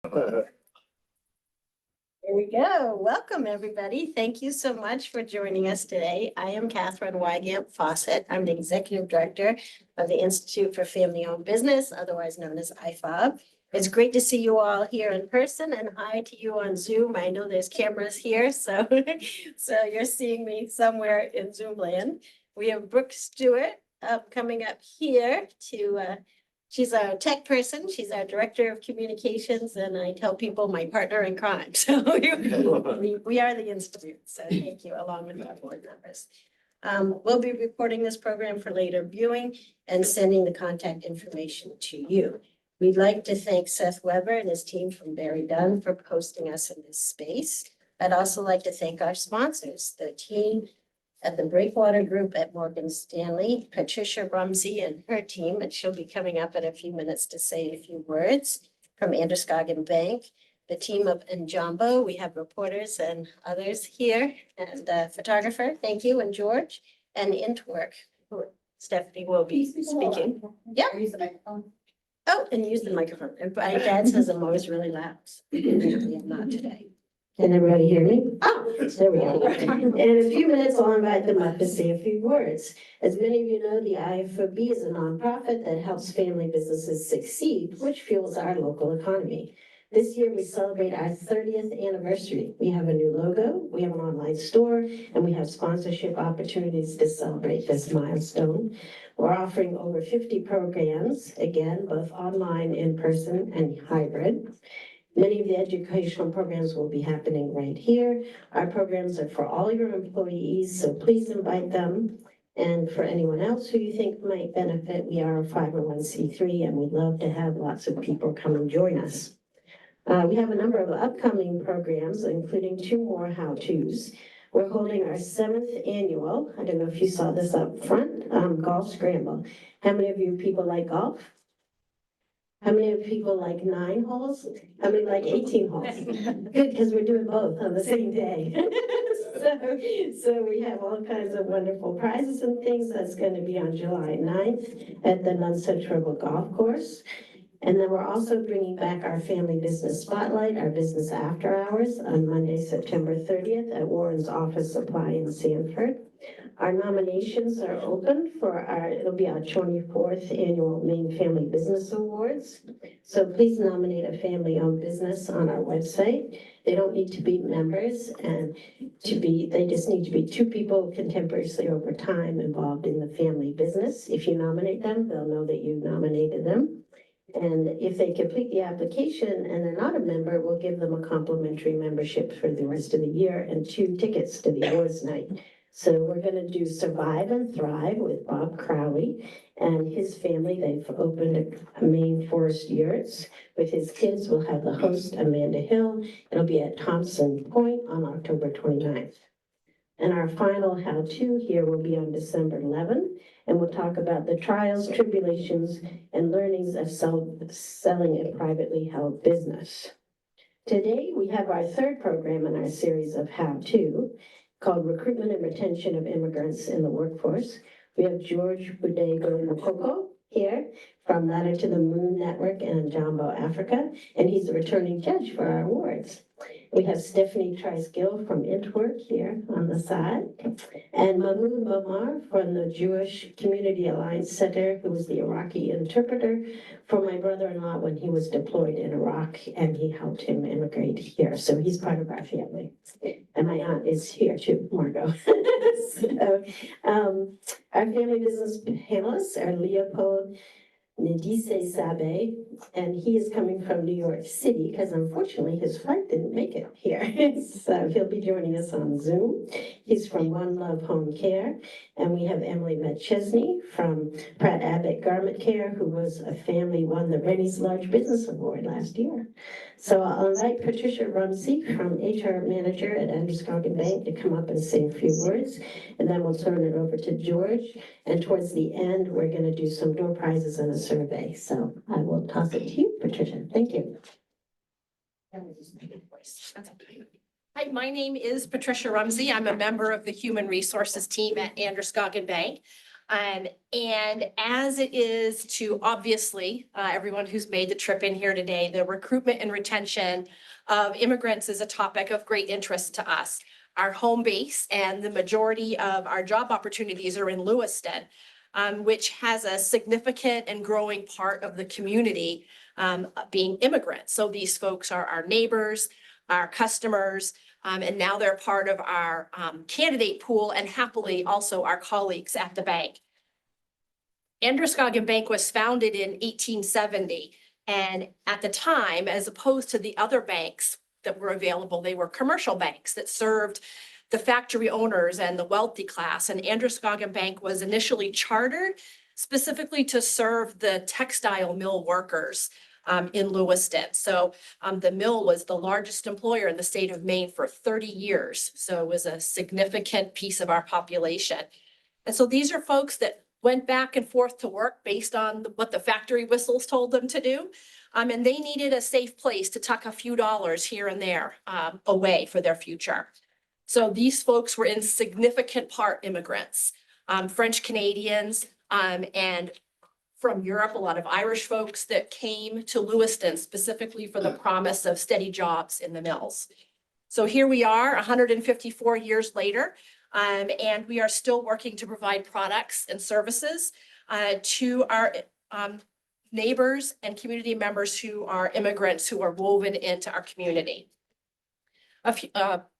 There we go. Welcome, everybody. Thank you so much for joining us today. I am Catherine Wygant Fawcett. I'm the Executive Director of the Institute for Family-Owned Business, otherwise known as IFOB. It's great to see you all here in person, and hi to you on Zoom. I know there's cameras here, so you're seeing me somewhere in Zoom land. We have Brooke Stewart coming up here to she's a tech person. She's our director of communications, and I tell people my partner in crime. So we are the Institute. So thank you, along with our board members. We'll be recording this program for later viewing and sending the contact information to you. We'd like to thank Seth Weber and his team from Barry Dunn for hosting us in this space. I'd also like to thank our sponsors, the team at the Breakwater Group at Morgan Stanley, Patricia Rumsey and her team, and she'll be coming up in a few minutes to say a few words, from Androscoggin Bank, the team of Njambo. We have reporters and others here, and photographer, thank you, and George, and Intwork, who Stephanie will be speaking. Yeah. Use the microphone. Oh, and use the microphone. And my dad says I'm always really loud. I'm not today. Can everybody hear me? Oh, there we go. In a few minutes, I'll invite them up to say a few words. As many of you know, the IFOB is a nonprofit that helps family businesses succeed, which fuels our local economy. This year, we celebrate our 30th anniversary. We have a new logo, we have an online store, and we have sponsorship opportunities to celebrate this milestone. We're offering over 50 programs, again, both online, in person, and hybrid. Many of the educational programs will be happening right here. Our programs are for all your employees, so please invite them. And for anyone else who you think might benefit, we are a 501c3, and we'd love to have lots of people come and join us. We have a number of upcoming programs, including 2 more how-tos. We're holding our 7th annual, I don't know if you saw this up front, golf scramble. How many of you people like golf? How many of people like 9 holes? How many like 18 holes? Good, because we're doing both on the same day. So we have all kinds of wonderful prizes and things. That's going to be on July 9th at the Nunsuch River Golf Course. And then we're also bringing back our Family Business Spotlight, our business after hours, on Monday, September 30th at Warren's Office Supply in Sanford. Our nominations are open for it'll be our 24th annual Maine Family Business Awards. So please nominate a family-owned business on our website. They don't need to be members, and they just need to be 2 people contemporaneously over time involved in the family business. If you nominate them, they'll know that you nominated them. And if they complete the application and they're not a member, we'll give them a complimentary membership for the rest of the year and 2 tickets to the awards night. So we're going to do Survive and Thrive with Bob Crowley and his family. They've opened a Maine Forest Yurts with his kids. We'll have the host, Amanda Hill. It'll be at Thompson Point on October 29th. And our final how-to here will be on December 11th. And we'll talk about the trials, tribulations, and learnings of selling a privately held business. Today, we have our 3rd program in our series of how-to, called Recruitment and Retention of Immigrants in the Workforce. We have George Budego Mokoko here from Ladder to the Moon Network in Njambo, Africa, and he's a returning judge for our awards. We have Stephanie Trice-Gill from Intwork here on the side, and Mahmoud Momar from the Jewish Community Alliance Center, who was the Iraqi interpreter for my brother-in-law when he was deployed in Iraq, and he helped him immigrate here. So he's part of our family. And my aunt is here too, Margot. So, our family business panelists are Leopold Ndise Sabe, and he is coming from New York City because unfortunately his flight didn't make it here. So he'll be joining us on Zoom. He's from One Love Home Care. And we have Emily McChesney from Pratt Abbott Garment Care, who won the Rennie's Large Business Award last year. So I'll invite Patricia Rumsey from HR Manager at Androscoggin Bank to come up and say a few words. And then we'll turn it over to George. And towards the end, we're going to do some door prizes and a survey. So I will toss it to you, Patricia. Thank you. Hi, my name is Patricia Rumsey. I'm a member of the Human Resources team at Androscoggin Bank. And as it is to obviously everyone who's made the trip in here today, the recruitment and retention of immigrants is a topic of great interest to us. Our home base and the majority of our job opportunities are in Lewiston, which has a significant and growing part of the community being immigrants. So these folks are our neighbors, our customers, and now they're part of our candidate pool and happily also our colleagues at the bank. Androscoggin Bank was founded in 1870. And at the time, as opposed to the other banks that were available, they were commercial banks that served the factory owners and the wealthy class. And Androscoggin Bank was initially chartered specifically to serve the textile mill workers in Lewiston. So the mill was the largest employer in the state of Maine for 30 years. So it was a significant piece of our population. And so these are folks that went back and forth to work based on what the factory whistles told them to do. And they needed a safe place to tuck a few dollars here and there away for their future. So these folks were in significant part immigrants, French Canadians, and from Europe, a lot of Irish folks that came to Lewiston specifically for the promise of steady jobs in the mills. So here we are 154 years later, and we are still working to provide products and services to our neighbors and community members who are immigrants who are woven into our community.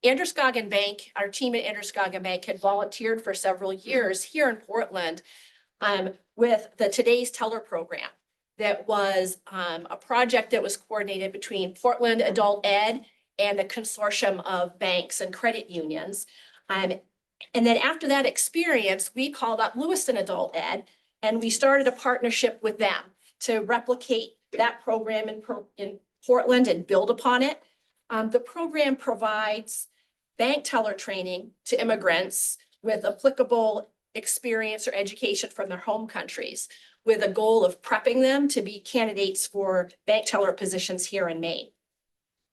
Androscoggin Bank, our team at Androscoggin Bank had volunteered for several years here in Portland with the Today's Teller program. That was a project that was coordinated between Portland Adult Ed and a consortium of banks and credit unions. And then after that experience, we called up Lewiston Adult Ed and we started a partnership with them to replicate that program in Portland and build upon it. The program provides bank teller training to immigrants with applicable experience or education from their home countries, with a goal of prepping them to be candidates for bank teller positions here in Maine.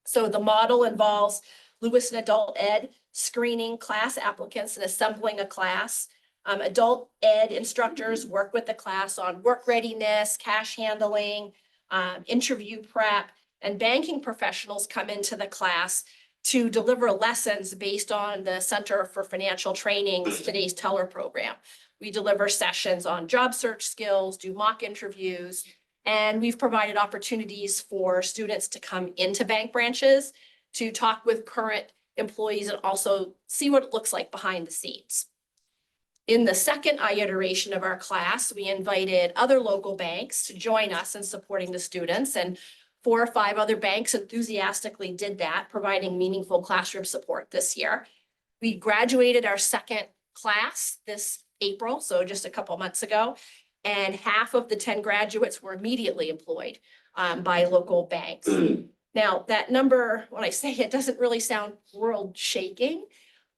So the model involves Lewiston Adult Ed screening class applicants and assembling a class. Adult Ed instructors work with the class on work readiness, cash handling, interview prep, and banking professionals come into the class to deliver lessons based on the Center for Financial Training's Today's Teller program. We deliver sessions on job search skills, do mock interviews, and we've provided opportunities for students to come into bank branches to talk with current employees and also see what it looks like behind the scenes. In the second iteration of our class, we invited other local banks to join us in supporting the students, and 4 or 5 other banks enthusiastically did that, providing meaningful classroom support this year. We graduated our second class this April, so just a couple months ago, and half of the 10 graduates were immediately employed by local banks. Now, that number, when I say it, doesn't really sound world shaking,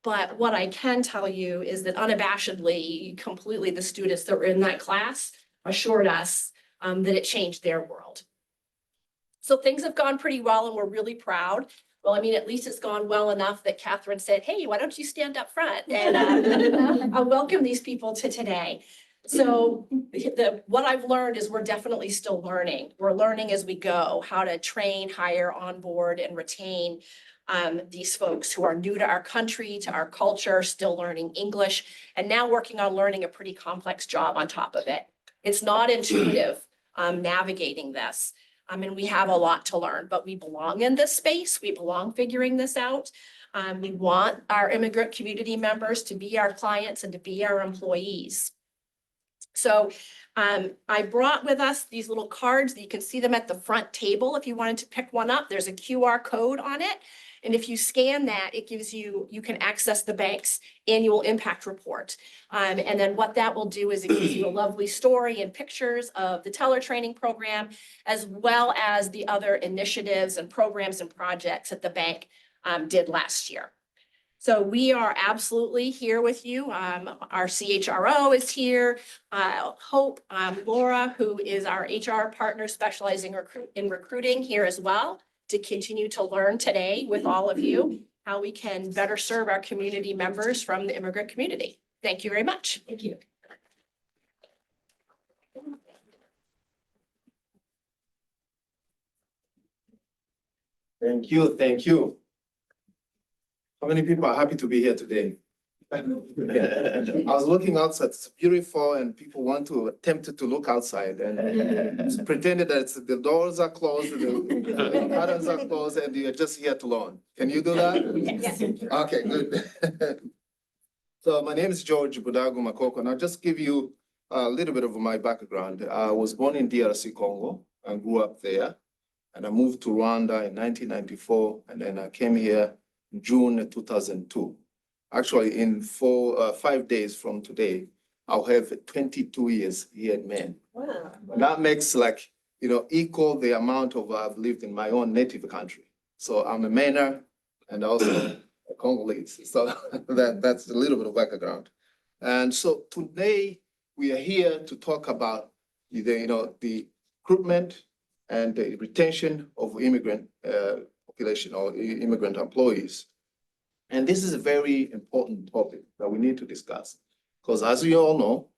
but what I can tell you is that unabashedly, completely the students that were in that class assured us that it changed their world. So things have gone pretty well and we're really proud. Well, I mean, at least it's gone well enough that Catherine said, hey, why don't you stand up front and I'll welcome these people to today. So what I've learned is we're definitely still learning. We're learning as we go how to train, hire, onboard, and retain these folks who are new to our country, to our culture, still learning English, and now working on learning a pretty complex job on top of it. It's not intuitive navigating this. And we have a lot to learn, but we belong in this space. We belong figuring this out. We want our immigrant community members to be our clients and to be our employees. So I brought with us these little cards. You can see them at the front table. If you wanted to pick one up, there's a QR code on it. And if you scan that, it gives you can access the bank's annual impact report. And then what that will do is it gives you a lovely story and pictures of the teller training program, as well as the other initiatives and programs and projects that the bank did last year. So we are absolutely here with you. Our CHRO is here. Hope, Laura, who is our HR partner specializing in recruiting, here as well, to continue to learn today with all of you how we can better serve our community members from the immigrant community. Thank you very much. Thank you. Thank you, thank you. How many people are happy to be here today? I was looking outside, it's beautiful, and people want to attempt to look outside and pretended that the doors are closed, the curtains are closed, and you're just here to learn. Can you do that? Yes. Okay, good. So my name is George Budagu Makoko, and I'll just give you a little bit of my background. I was born in DRC Congo and grew up there. And I moved to Rwanda in 1994, and then I came here in June 2002. Actually, in 5 days from today, I'll have 22 years here in Maine. Wow. That makes equal the amount of I've lived in my own native country. So I'm a Mainer and also a Congolese. So that's a little bit of background. And so today we are here to talk about the recruitment and the retention of immigrant population or immigrant employees. And this is a very important topic that we need to discuss because, as you all know,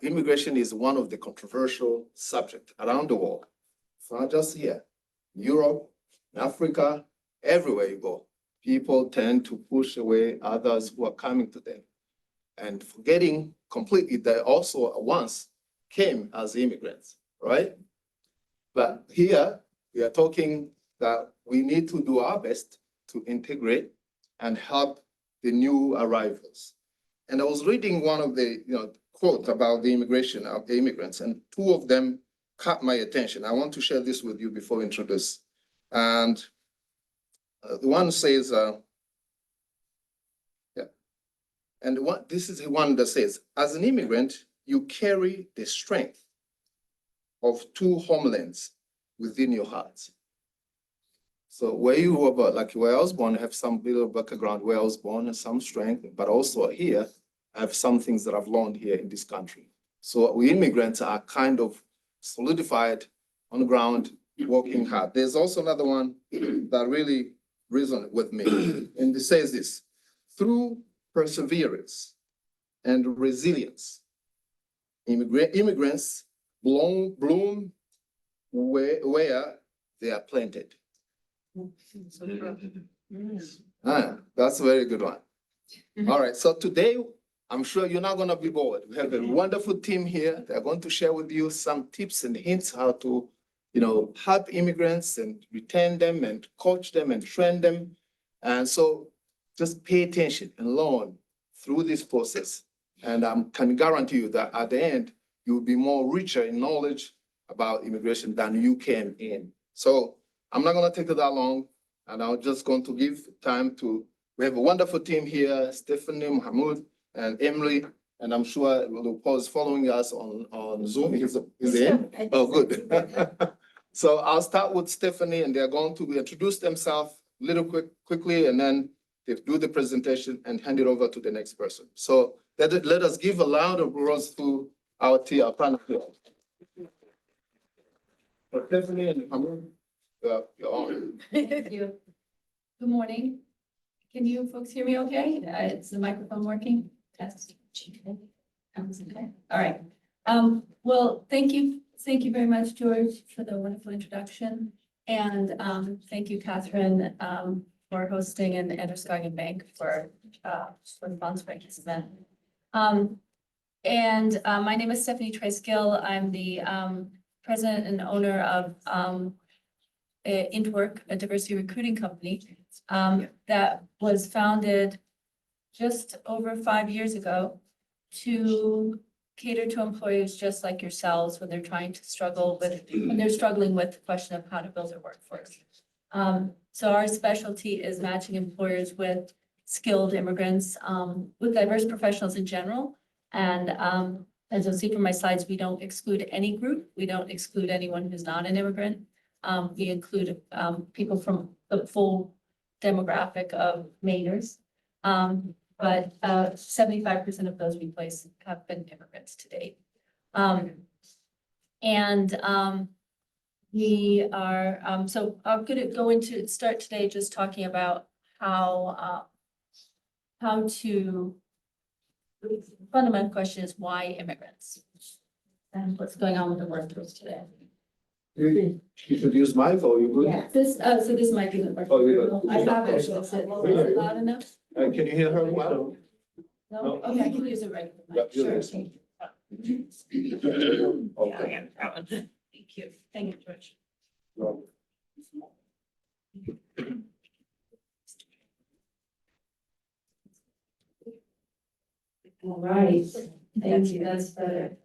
immigration is one of the controversial subjects around the world. It's not just here, Europe, Africa, everywhere you go. People tend to push away others who are coming to them and forgetting completely that also once came as immigrants, right? But here we are talking that we need to do our best to integrate and help the new arrivals. And I was reading one of the quotes about the immigration of the immigrants, and two of them caught my attention. I want to share this with you before we introduce. And the one says, this is the one that says, as an immigrant, you carry the strength of two homelands within your hearts. So where you were born, like where I was born, I have some little background where I was born and some strength, but also here, I have some things that I've learned here in this country. So we immigrants are kind of solidified on the ground, working hard. There's also another one that really resonated with me. And it says this, through perseverance and resilience, immigrants bloom where they are planted. That's a very good one. All right, so today, I'm sure you're not gonna be bored. We have a wonderful team here. They're going to share with you some tips and hints how to, help immigrants and retain them and coach them and train them. And so just pay attention and learn through this process. And I can guarantee you that at the end, you'll be more richer in knowledge about immigration than you came in. So I'm not gonna take it that long, and I'm just going to give time we have a wonderful team here, Stephanie, Mahmoud, and Emily, and I'm sure Paul is following us on Zoom. He's in? Oh, good. So I'll start with Stephanie, and they're going to introduce themselves a little quickly, and then they do the presentation and hand it over to the next person. So let us give a round of applause to our team, our panel here. For Stephanie and Mahmoud, you're on. Thank you. Good morning. Can you folks hear me okay? Is the microphone working? Test. Okay. All right. Well, thank you very much, George, for the wonderful introduction. And thank you, Catherine, for hosting, and Androscoggin Bank for sponsoring this event. My name is Stephanie Trice-Gill. I'm the president and owner of Intwork, a diversity recruiting company that was founded just over 5 years ago to cater to employers just like yourselves when they're struggling with the question of how to build their workforce. So our specialty is matching employers with skilled immigrants, with diverse professionals in general. And as you'll see from my slides, we don't exclude any group. We don't exclude anyone who's not an immigrant. We include people from the full demographic of Mainers. But 75% of those we place have been immigrants to date. We are, so I'm going to start today just talking about how to, the fundamental question is why immigrants? And what's going on with the workforce today. You could use my phone, you could. Yeah. This, so this might be the. Oh, you got- I have it, so is it loud enough? Can you hear her well? No, okay, I can use it right. Yeah, use Sure. it. Okay. Thank you. Thank you, George. All right. Thank you, that's better.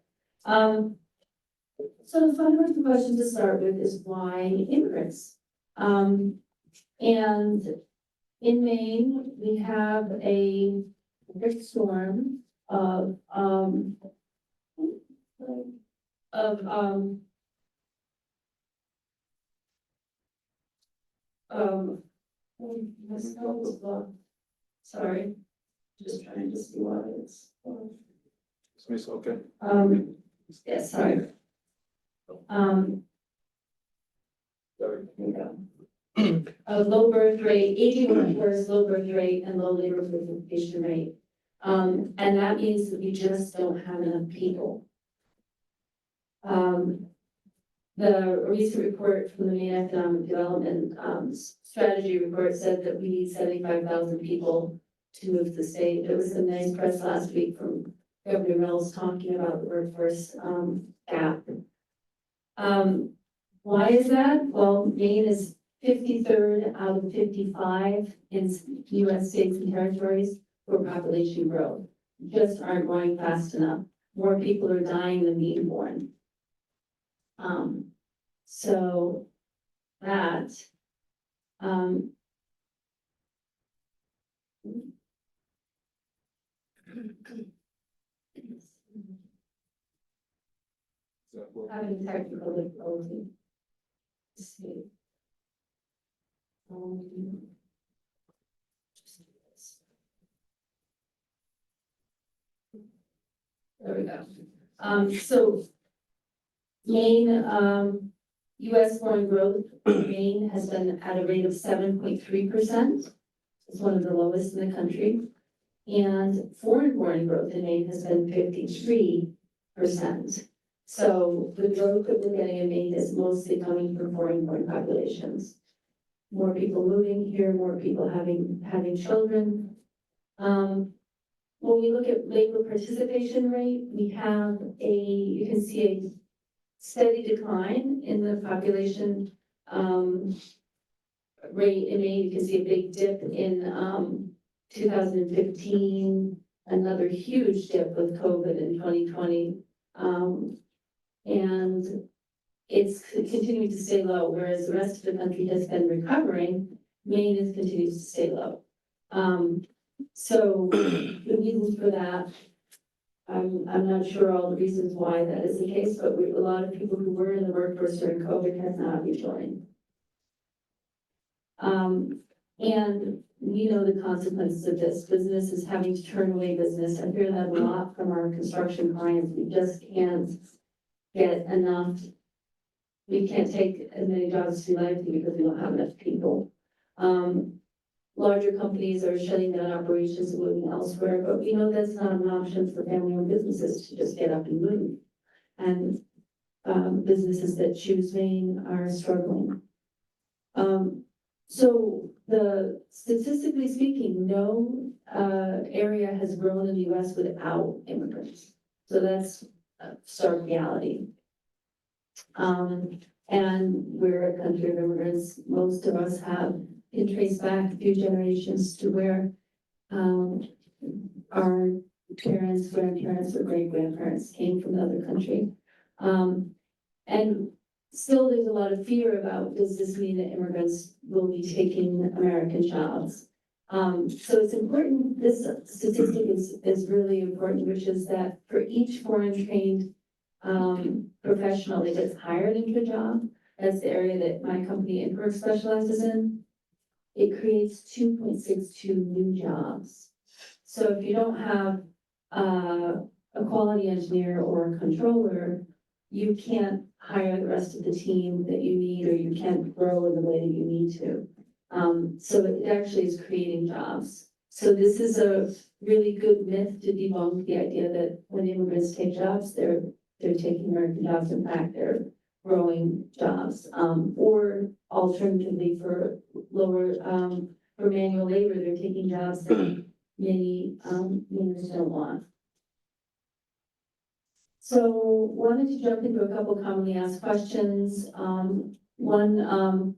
So the fundamental question to start with is why immigrants? And in Maine, we have a big storm of, of, my spell was blocked. Sorry, just trying to see why it's. Smith, okay. Yeah, sorry. Sorry. There you go. A low birth rate, 81 workers, low birth rate, and low labor participation rate. And that means that we just don't have enough people. The recent report from the Maine Economic Development Strategy Report said that we need 75,000 people to move the state. There was some nice press last week from Governor Mills talking about the workforce gap. Why is that? Well, Maine is 53rd out of 55 in US states and territories for population growth. Just aren't growing fast enough. More people are dying than being born. So that, having technical difficulty. Let's see. There we go. So Maine, US foreign growth in Maine has been at a rate of 7.3%. It's one of the lowest in the country. And foreign born growth in Maine has been 53%. So the growth that we're getting in Maine is mostly coming from foreign born populations. More people moving here, more people having children. When we look at labor participation rate, we have you can see a steady decline in the population rate in Maine. You can see a big dip in 2015, another huge dip with COVID in 2020. And it's continuing to stay low, whereas the rest of the country has been recovering. Maine is continuing to stay low. So the reasons for that, I'm not sure all the reasons why that is the case, but a lot of people who were in the workforce during COVID have not rejoined. And we know the consequences of this. Business is having to turn away business. I hear that a lot from our construction clients. We just can't get enough. We can't take as many jobs to lively because we don't have enough people. Larger companies are shutting down operations and moving elsewhere, but we know that's not an option for family-owned businesses to just get up and move. And businesses that choose Maine are struggling. So statistically speaking, no area has grown in the US without immigrants. So that's a stark reality. And we're a country of immigrants. Most of us can trace back a few generations to where our parents, grandparents, or great-grandparents came from another country. And still there's a lot of fear about, does this mean that immigrants will be taking American jobs? So it's important, this statistic is really important, which is that for each foreign trained professional that gets hired into a job, that's the area that my company Immigrant specializes in, it creates 2.62 new jobs. So if you don't have a quality engineer or a controller, you can't hire the rest of the team that you need, or you can't grow in the way that you need to. So it actually is creating jobs. So this is a really good myth to debunk the idea that when immigrants take jobs, they're taking American jobs. In fact, they're growing jobs, or alternatively for lower, for manual labor, they're taking jobs that many, unions don't want. So wanted to jump into a couple commonly asked questions. One,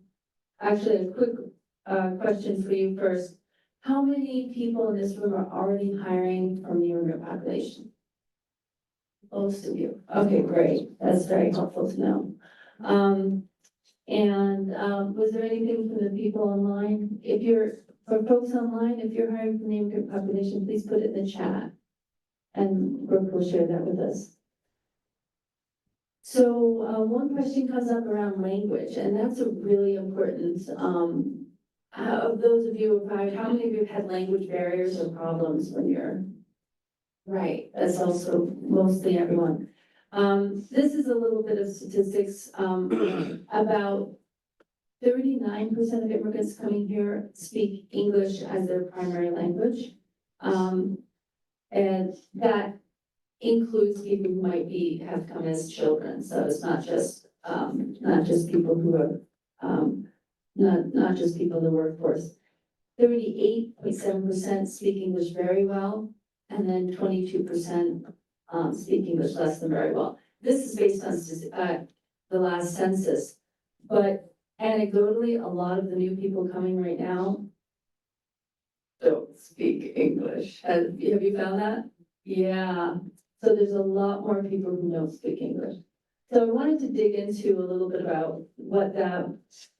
actually a quick, question for you first. How many people in this room are already hiring from the immigrant population? Most of you. Okay, great. That's very helpful to know. Was there anything from the people online? If you're, for folks online, if you're hiring from the immigrant population, please put it in the chat. And Brooke will share that with us. So, one question comes up around language, and that's a really important, of those of you who have hired, how many of you have had language barriers or problems when you're, right, that's also mostly everyone. This is a little bit of statistics, about 39% of immigrants coming here speak English as their primary language. And that includes people who might have come as children, so it's not just people who are, not just people in the workforce. 38.7% speak English very well, and then 22% speak English less than very well. This is based on the last census, but anecdotally, a lot of the new people coming right now don't speak English. Have you found that? Yeah. So there's a lot more people who don't speak English. So I wanted to dig into a little bit about what that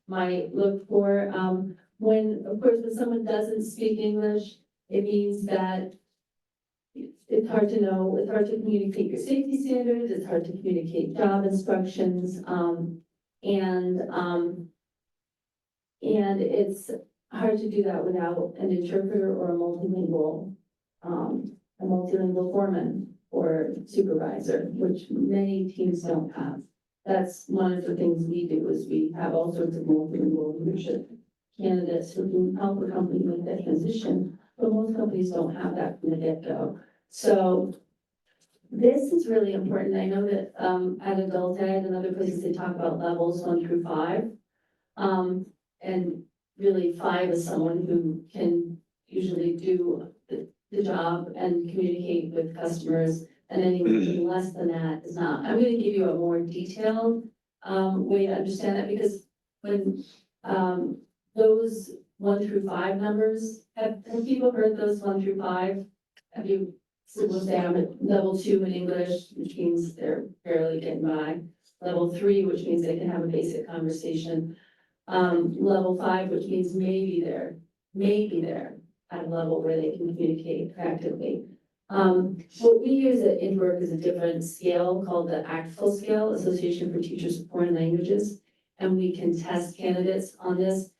might look for. Of course, when someone doesn't speak English, it means that it's hard to know, it's hard to communicate your safety standards, it's hard to communicate job instructions, and it's hard to do that without an interpreter or a multilingual foreman or supervisor, which many teams don't have. That's one of the things we do, is we have all sorts of multilingual leadership candidates who can help a company make that transition, but most companies don't have that from the get-go. So this is really important. I know that at Adult Ed and other places, they talk about levels 1 through 5. And really 5 is someone who can usually do the job and communicate with customers, and anything less than that is not. I'm going to give you a more detailed way to understand that, because when those 1 through 5 numbers, have people heard those 1 through 5? Have you, so we'll say I'm at level 2 in English, which means they're barely getting by. Level 3, which means they can have a basic conversation. Level 5, which means maybe they're at a level where they can communicate effectively. What we use at InWork is a different scale called the ACTFL scale, Association for Teachers of Foreign Languages, and we can test candidates on this.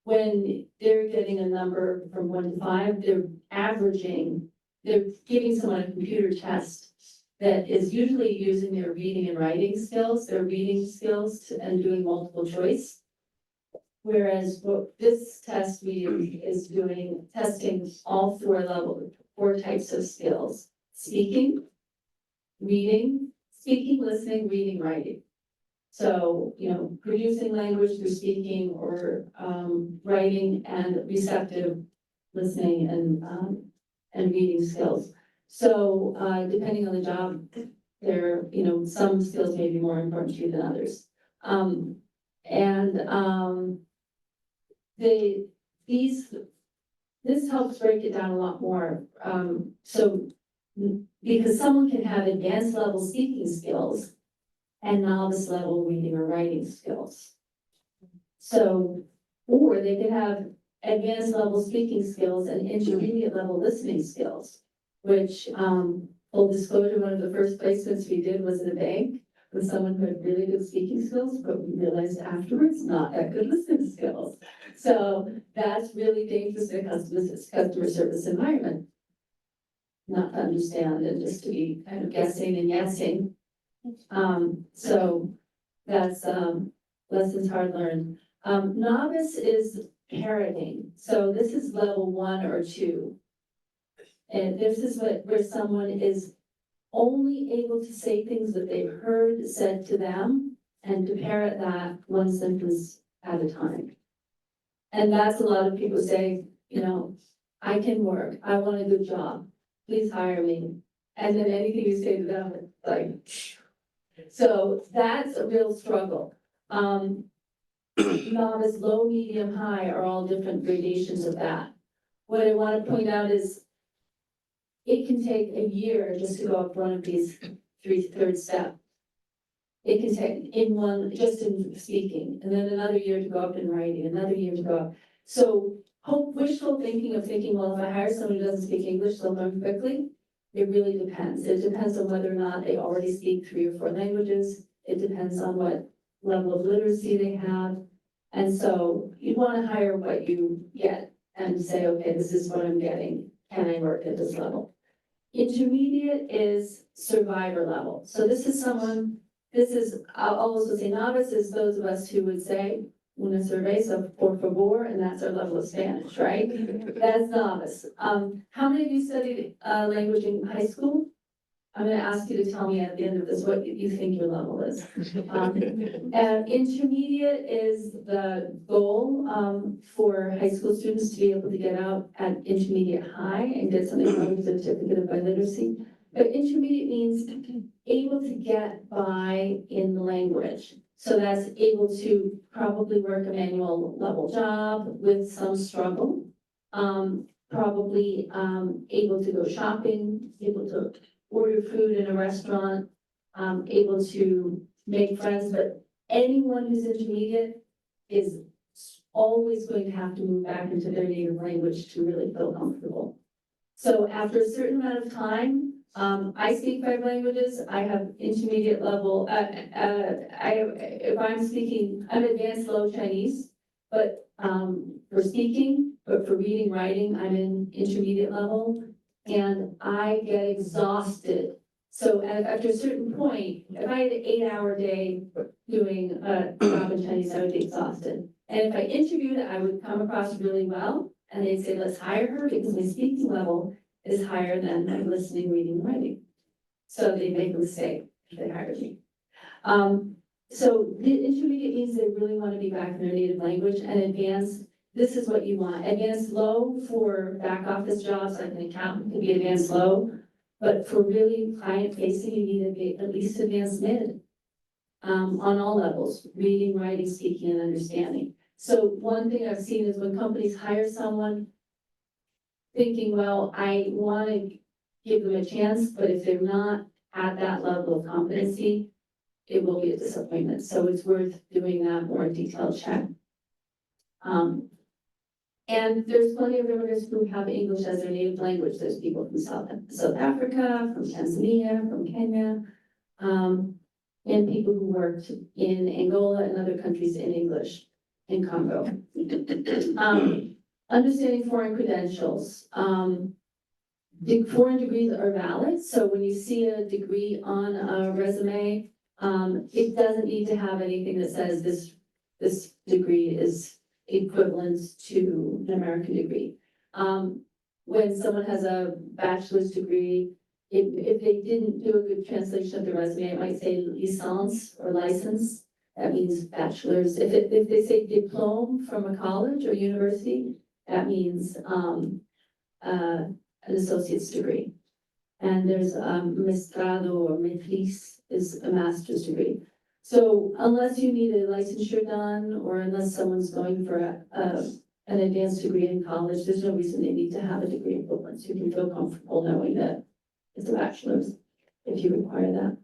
When they're getting a number from 1 to 5, they're giving someone a computer test that is usually using their reading and writing skills, and doing multiple choice. Whereas what this test we use is testing all 4 types of skills: speaking, listening, reading, writing. So, producing language through speaking or writing, and receptive listening and reading skills. So, depending on the job, some skills may be more important to you than others. This helps break it down a lot more. Because someone can have advanced level speaking skills and novice level reading or writing skills. So, or they could have advanced level speaking skills and intermediate level listening skills, which, full disclosure, one of the first placements we did was in a bank with someone who had really good speaking skills, but we realized afterwards not that good listening skills. So that's really dangerous in a customer service environment. Not to understand and just to be kind of guessing and yesing. So that's lessons hard learned. Novice is parroting. So this is level 1 or 2. And this is where someone is only able to say things that they've heard said to them, and to parrot that one sentence at a time. And that's a lot of people say, you know, I can work, I want a good job, please hire me. And then anything you say to them, it's like, so that's a real struggle. Novice, low, medium, high are all different gradations of that. What I want to point out is it can take a year just to go up one of these third step. It can take in one, just in speaking, and then another year to go up in writing, another year to go up. So wishful thinking of thinking, well, if I hire someone who doesn't speak English, they'll learn quickly. It really depends. It depends on whether or not they already speak 3 or 4 languages. It depends on what level of literacy they have. And so you want to hire what you get and say, okay, this is what I'm getting. Can I work at this level? Intermediate is survivor level. So this is someone, I'll also say novice is those of us who would say, una cerveza, por favor, and that's our level of Spanish, right? That's novice. How many of you studied language in high school? I'm gonna ask you to tell me at the end of this what you think your level is. And intermediate is the goal for high school students to be able to get out at intermediate high and get something called a certificate of biliteracy. But intermediate means able to get by in the language. So that's able to probably work a manual level job with some struggle. Probably able to go shopping, able to order food in a restaurant, able to make friends, but anyone who's intermediate is always going to have to move back into their native language to really feel comfortable. So after a certain amount of time, I speak 5 languages. I have intermediate level. If I'm speaking, I'm advanced low Chinese, but for speaking, but for reading, writing, I'm in intermediate level, and I get exhausted. So after a certain point, if I had an 8-hour day doing a job in Chinese, I would be exhausted. And if I interviewed, I would come across really well, and they'd say, let's hire her because my speaking level is higher than my listening, reading, writing. So they make a mistake if they hire me. So the intermediate means they really want to be back in their native language, and advanced, this is what you want. Advanced low for back office jobs, like an accountant could be advanced low, but for really client facing, you need at least advanced mid on all levels, reading, writing, speaking, and understanding. So one thing I've seen is when companies hire someone thinking, well, I want to give them a chance, but if they're not at that level of competency, it will be a disappointment. So it's worth doing that more detailed check. And there's plenty of immigrants who have English as their native language. There's people from South Africa, from Tanzania, from Kenya, and people who worked in Angola and other countries in English, in Congo. Understanding foreign credentials. Foreign degrees are valid. So when you see a degree on a resume, it doesn't need to have anything that says this degree is equivalent to an American degree. When someone has a bachelor's degree, if they didn't do a good translation of the resume, it might say licence or license. That means bachelor's. If they say diplôme from a college or university, that means an associate's degree. And there's mestrado or maîtrise is a master's degree. So unless you need a licensure done, or unless someone's going for an advanced degree in college, there's no reason they need to have a degree equivalence. You can feel comfortable knowing that it's a bachelor's if you require that.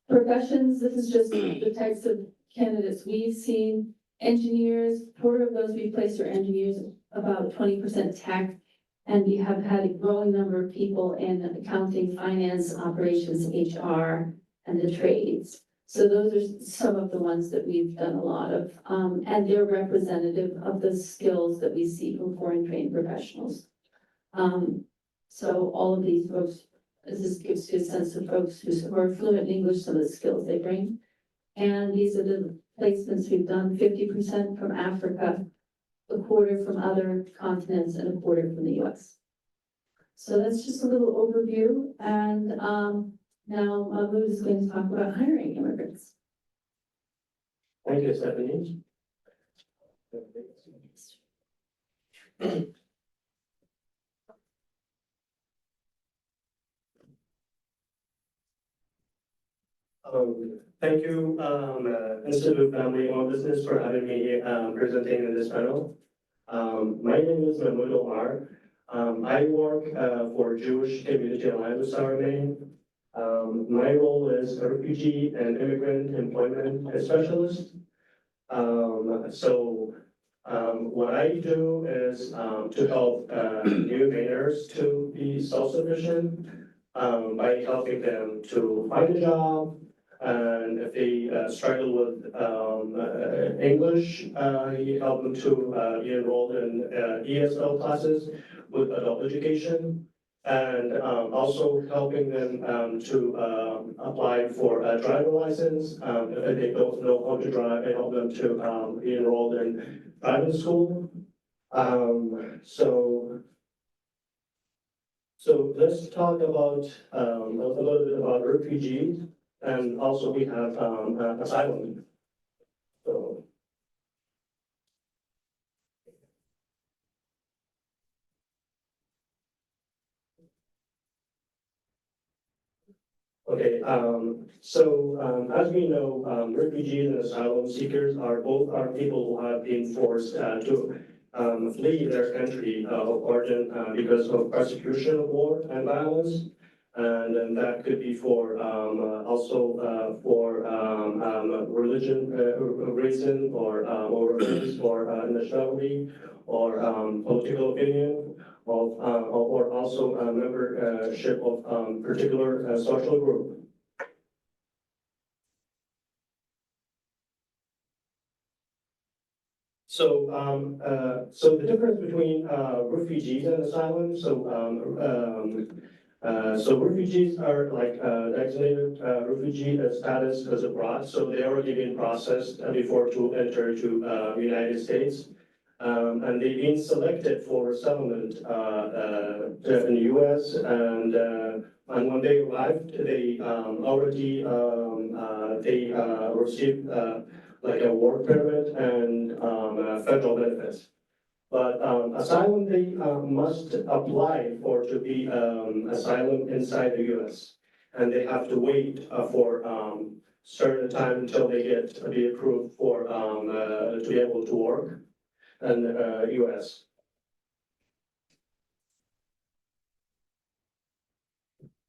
Professions, this is just the types of candidates we've seen. Engineers, 1/4 of those we placed are engineers, about 20% tech, and we have had a growing number of people in accounting, finance, operations, HR, and the trades. So those are some of the ones that we've done a lot of, and they're representative of the skills that we see from foreign trained professionals. So all of these folks, this gives you a sense of folks who are fluent in English, some of the skills they bring. And these are the placements we've done: 50% from Africa, 1/4 from other continents, and 1/4 from the US. So that's just a little overview. And Now, Mahmoud is going to talk about hiring immigrants. Thank you, Stephanie. Thank you, Institute of Family-Owned Business for having me presenting in this panel. My name is Mahmoud Omar. I work for Jewish Community Alliance of Maine. My role is a refugee and immigrant employment specialist. What I do is to help new Mainers to be self-sufficient by helping them to find a job. And if they struggle with English, you help them to be enrolled in ESL classes with adult education. And also helping them to apply for a driver license. If they don't know how to drive, I help them to be enrolled in driving school. So let's talk about a little bit about refugees, and also we have asylum. So. Okay, as we know, refugees and asylum seekers are people who have been forced to flee their country of origin because of persecution of war and violence. And then that could be for also for religion reason or race or nationality or political opinion. Or also a membership of particular social group. So the difference between refugees and asylum. So refugees are like designated refugee status as abroad. So they already been processed before to enter to United States. And they've been selected for settlement in the U.S. And when they arrived, they already received like a work permit and federal benefits. But asylum, they must apply for to be asylum inside the U.S. And they have to wait for certain time until they get to be approved for to be able to work in the U.S.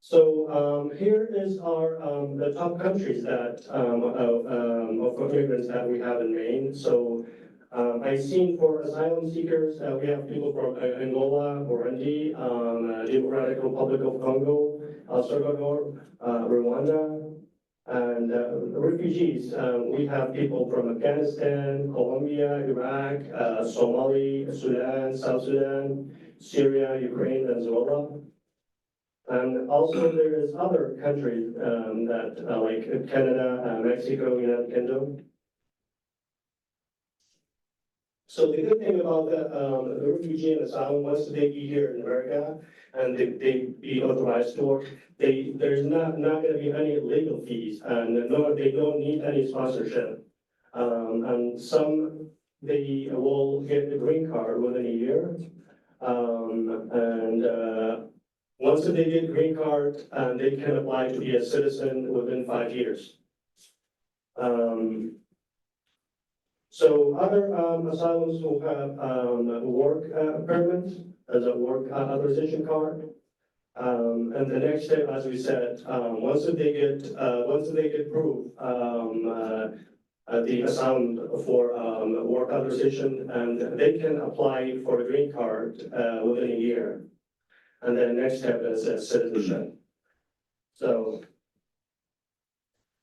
So here is our the top countries that of immigrants that we have in Maine. So I've seen for asylum seekers, we have people from Angola, Burundi, Democratic Republic of Congo, El Salvador, Rwanda. And refugees, we have people from Afghanistan, Colombia, Iraq, Somalia, Sudan, South Sudan, Syria, Ukraine, Venezuela. And also there is other countries that like Canada, Mexico, United Kingdom. So the good thing about the refugee and asylum, once they be here in America and they be authorized to work, there's not going to be any legal fees, and no, they don't need any sponsorship. And some they will get the green card within a year, once they get green card, they can apply to be a citizen within 5 years. So other asylums will have work permits as a work authorization card. And the next step, as we said, once they get approved, the asylum for work authorization, and they can apply for a green card within a year. And then the next step is citizenship. So.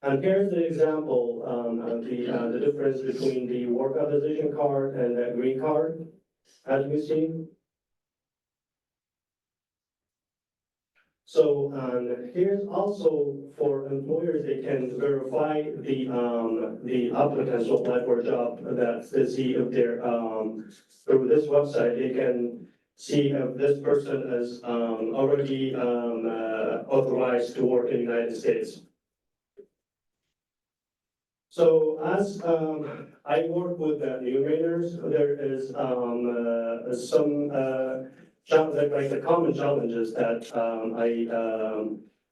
And here's the example of the difference between the work authorization card and the green card, as we see. So here's also for employers, they can verify the applicants who apply for a job that they see if they're through this website, they can see if this person is already authorized to work in the United States. So as I work with the new mainers, there is some like the common challenges that I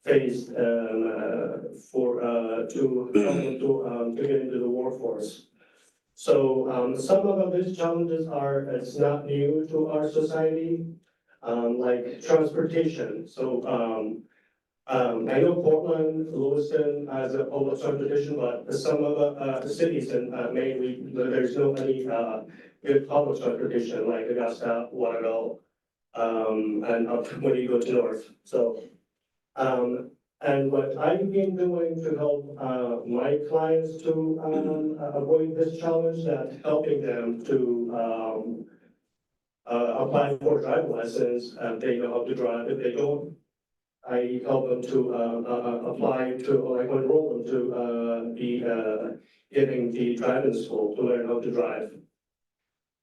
faced for to get into the workforce. So some of these challenges are, it's not new to our society, like transportation. So I know Portland, Lewiston has a public transportation, but some of the cities in Maine, there's no any good public transportation like Augusta, Waterville, and up when you go to north. So, and what I've been doing to help my clients to avoid this challenge, that helping them to apply for driver's license, they know how to drive. If they don't, I help them to apply to, like enroll them to be getting the driving school to learn how to drive.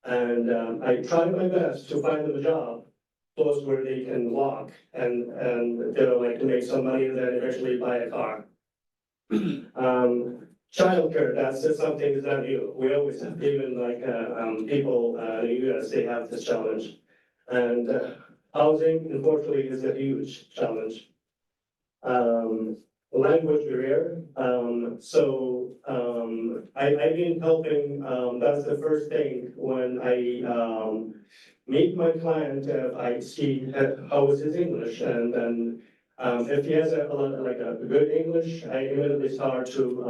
And I try my best to find them a job close where they can walk and they'll like to make some money and then eventually buy a car. Childcare, that's just something that's not new. We always have, even like people in the US, they have this challenge. And housing, unfortunately, is a huge challenge. Language barrier. I've been helping, that's the first thing when I meet my client, I see how is his English, and then if he has a good English, I immediately start to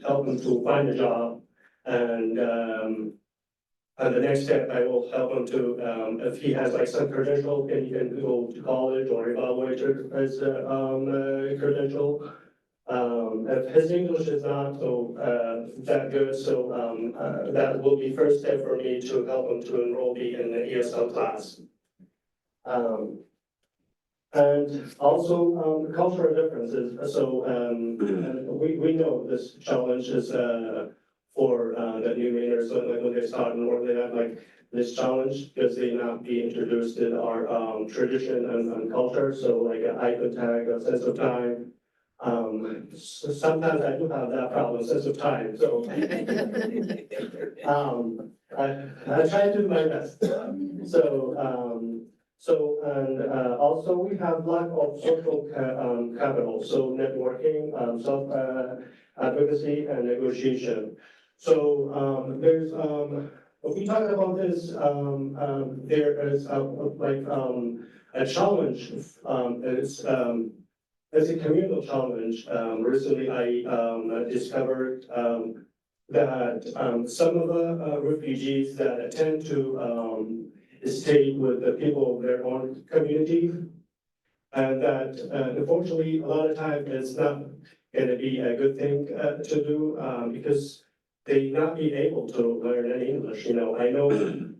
help him to find a job, and the next step, I will help him to, if he has like some credential, and he can go to college or evaluate as a credential. If his English is not so that good, so that will be first step for me to help him to enroll me in the ESL class. And also cultural differences. So we know this challenge is for the new mainers, so like when they start in work, they have like this challenge because they not be introduced in our tradition and culture. So like eye contact, a sense of time. Sometimes I do have that problem, sense of time. So I try to do my best. And also we have lack of social capital, so networking, self advocacy, and negotiation. So there's if we talk about this, there is a challenge. It's a communal challenge. Recently, I discovered that some of the refugees that tend to stay with the people of their own community, and that unfortunately a lot of times it's not going to be a good thing to do because they not be able to learn any English. You know, I know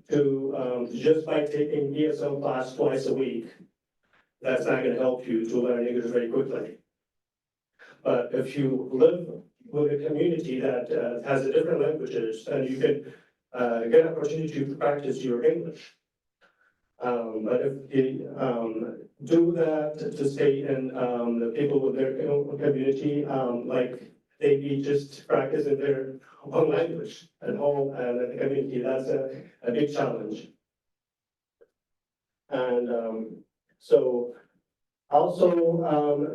to just by taking ESL class twice a week, that's not going to help you to learn English very quickly. But if you live with a community that has a different languages, and you can get an opportunity to practice your English. But if you do that to stay in the people with their own community, like they be just practicing their own language at home and at the community, that's a big challenge. And so also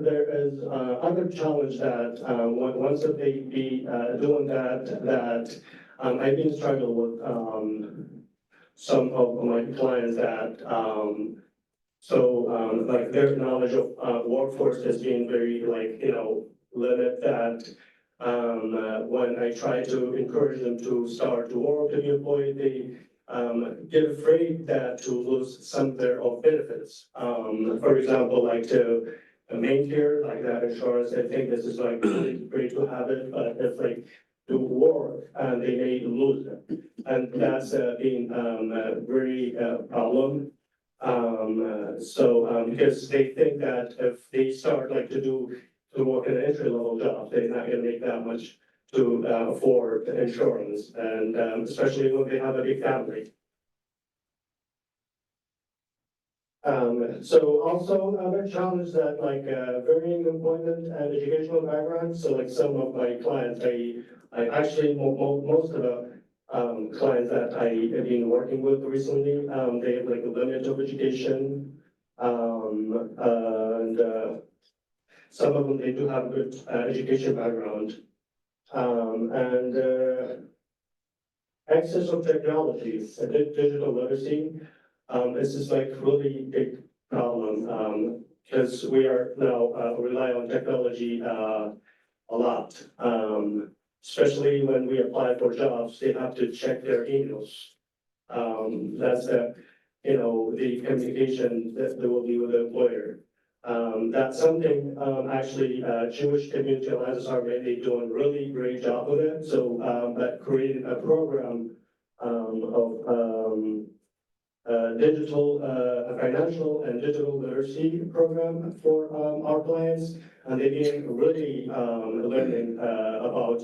there is other challenge that once that they be doing that I've been struggling with some of my clients that like their knowledge of workforce has been very limited, that when I try to encourage them to start to work to be employed, they get afraid that to lose some of their benefits. For example, like to Maine care, like that insurance, I think this is like really great to have it, but if like to work and they may lose it. And that's been a very problem. Because they think that if they start like to work in an entry-level job, they're not going to make that much to afford insurance, and especially when they have a big family. So also other challenge that like varying employment and educational background. So like some of my clients, I actually most of the clients that I have been working with recently, they have like a limit of education. And some of them, they do have good education background. And access of technologies, digital literacy. This is like really big problem, because we are now rely on technology a lot. Especially when we apply for jobs, they have to check their emails. That's the communication that there will be with the employer. That's something, actually, Jewish Community Alliances are really doing really great job with it. So, that created a program, of digital, financial and digital literacy program for, our clients. And they've been really, learning, about,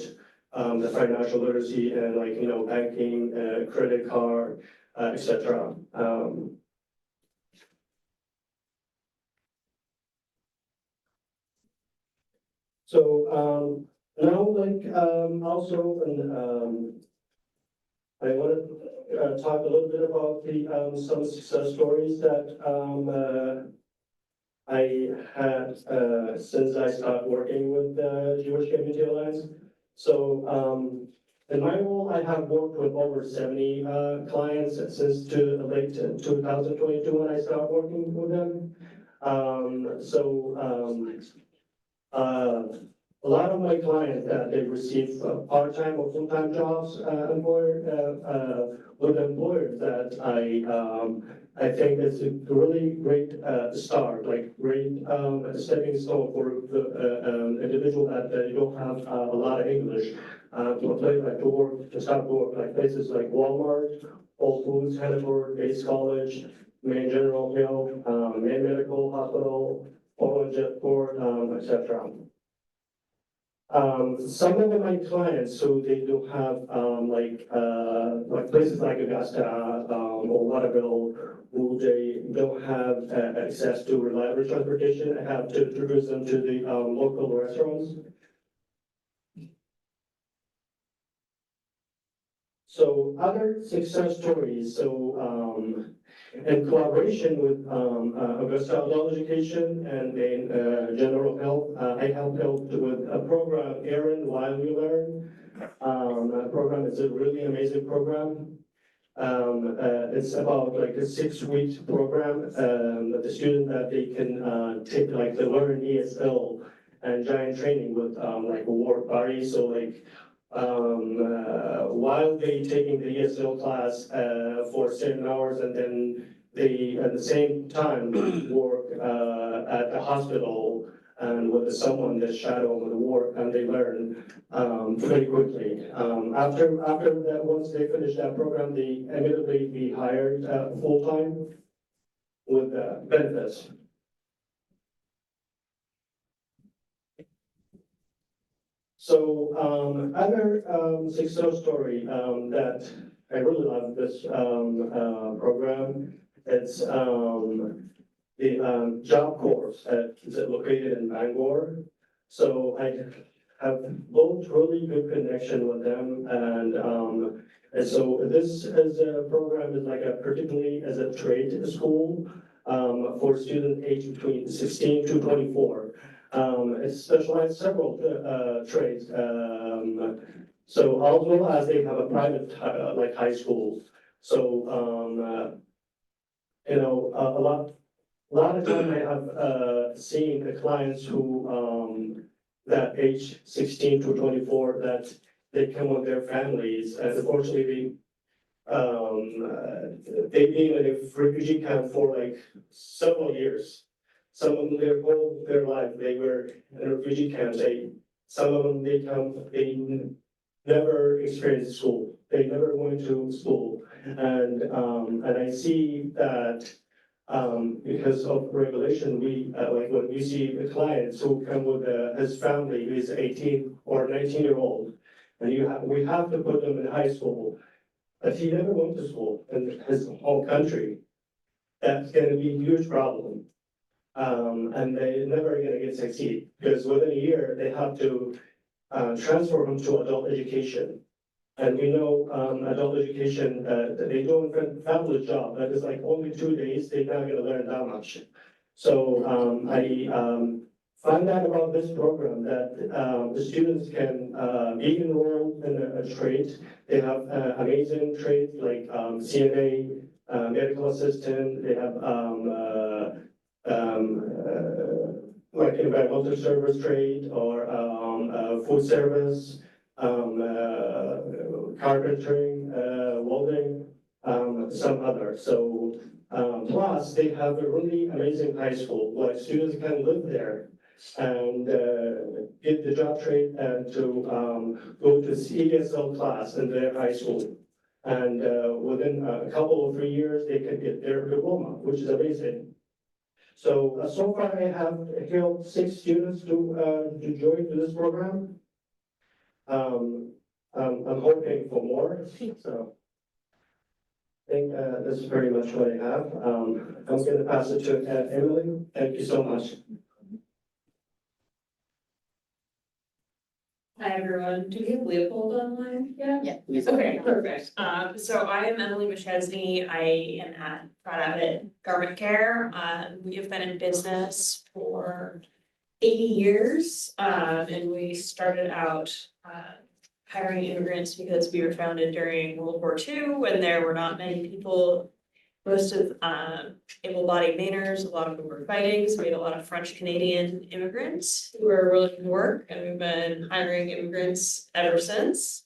the financial literacy and like, banking, credit card, etc. So now like also I want to talk a little bit about the some success stories that I had since I started working with the Jewish Community Alliance. So in my role, I have worked with over 70 clients since late 2022 when I started working with them. A lot of my clients they receive part-time or full-time jobs with employers that I think it's a really great start, like great stepping stone for the individual that they don't have a lot of English to apply like to start to work like places like Walmart, Whole Foods, Hannaford, Bates College, Maine General Health, Maine Medical Hospital, Portland Jetport, etc. Some of my clients, so they do have like places like Augusta or Waterville, who they don't have access to reliable transportation. I have to introduce them to the local restaurants. So other success stories. So in collaboration with Augusta Adult Education and Maine General Health, I helped with a program, Erin While We Learn. That program is a really amazing program. It's about like a 6-week program that the student that they can take like to learn ESL and giant training with like a work body. So like while they taking the ESL class for 7 hours, and then they at the same time work at the hospital and with someone that's shadowing the work, and they learn pretty quickly. After that, once they finish that program, they immediately be hired full-time with benefits. So other success story that I really love this program. It's the job course that is located in Bangor. So I have built really good connection with them, and so this is a program is like a particularly as a trade school for students aged between 16 to 24. It's specialized several trades. So also as they have a private like high school. So a lot of time I have seen the clients who that age 16 to 24 that they come with their families, and unfortunately they've been in a refugee camp for like several years. Some of them their whole their life they were in a refugee camp. Some of them they never experienced school. They never went to school, and I see that. Because of regulation, we like when we see the clients who come with his family who is 18 or 19-year-old, and we have to put them in high school, but he never went to school in his home country. that's gonna be a huge problem. And they're never gonna get succeed, because within a year, they have to transfer them to adult education. And we know adult education, they do a fabulous job, that is like only 2 days, they're not gonna learn that much. So I find out about this program that the students can be enrolled in a trade. They have amazing trades like CNA, medical assistant, they have like environmental service trade or food service, carpentering, welding, some others. So plus they have a really amazing high school, like students can live there and get the job trade and to go to ESL class in their high school. And within a couple of 3 years, they can get their diploma, which is amazing. So, so far I have helped 6 students to join this program. I'm hoping for more, so. I think this is pretty much what I have. I'm going to pass it to Emily. Thank you so much. Hi, everyone. Do we have Leopold online? Yeah. Okay, perfect. So I am Emily McChesney. I am at private garment care. We have been in business for 80 years. And we started out, hiring immigrants because we were founded during World War II when there were not many people. Most of able-bodied Mainers, a lot of them were fighting, so we had a lot of French Canadian immigrants who were willing to work, and we've been hiring immigrants ever since.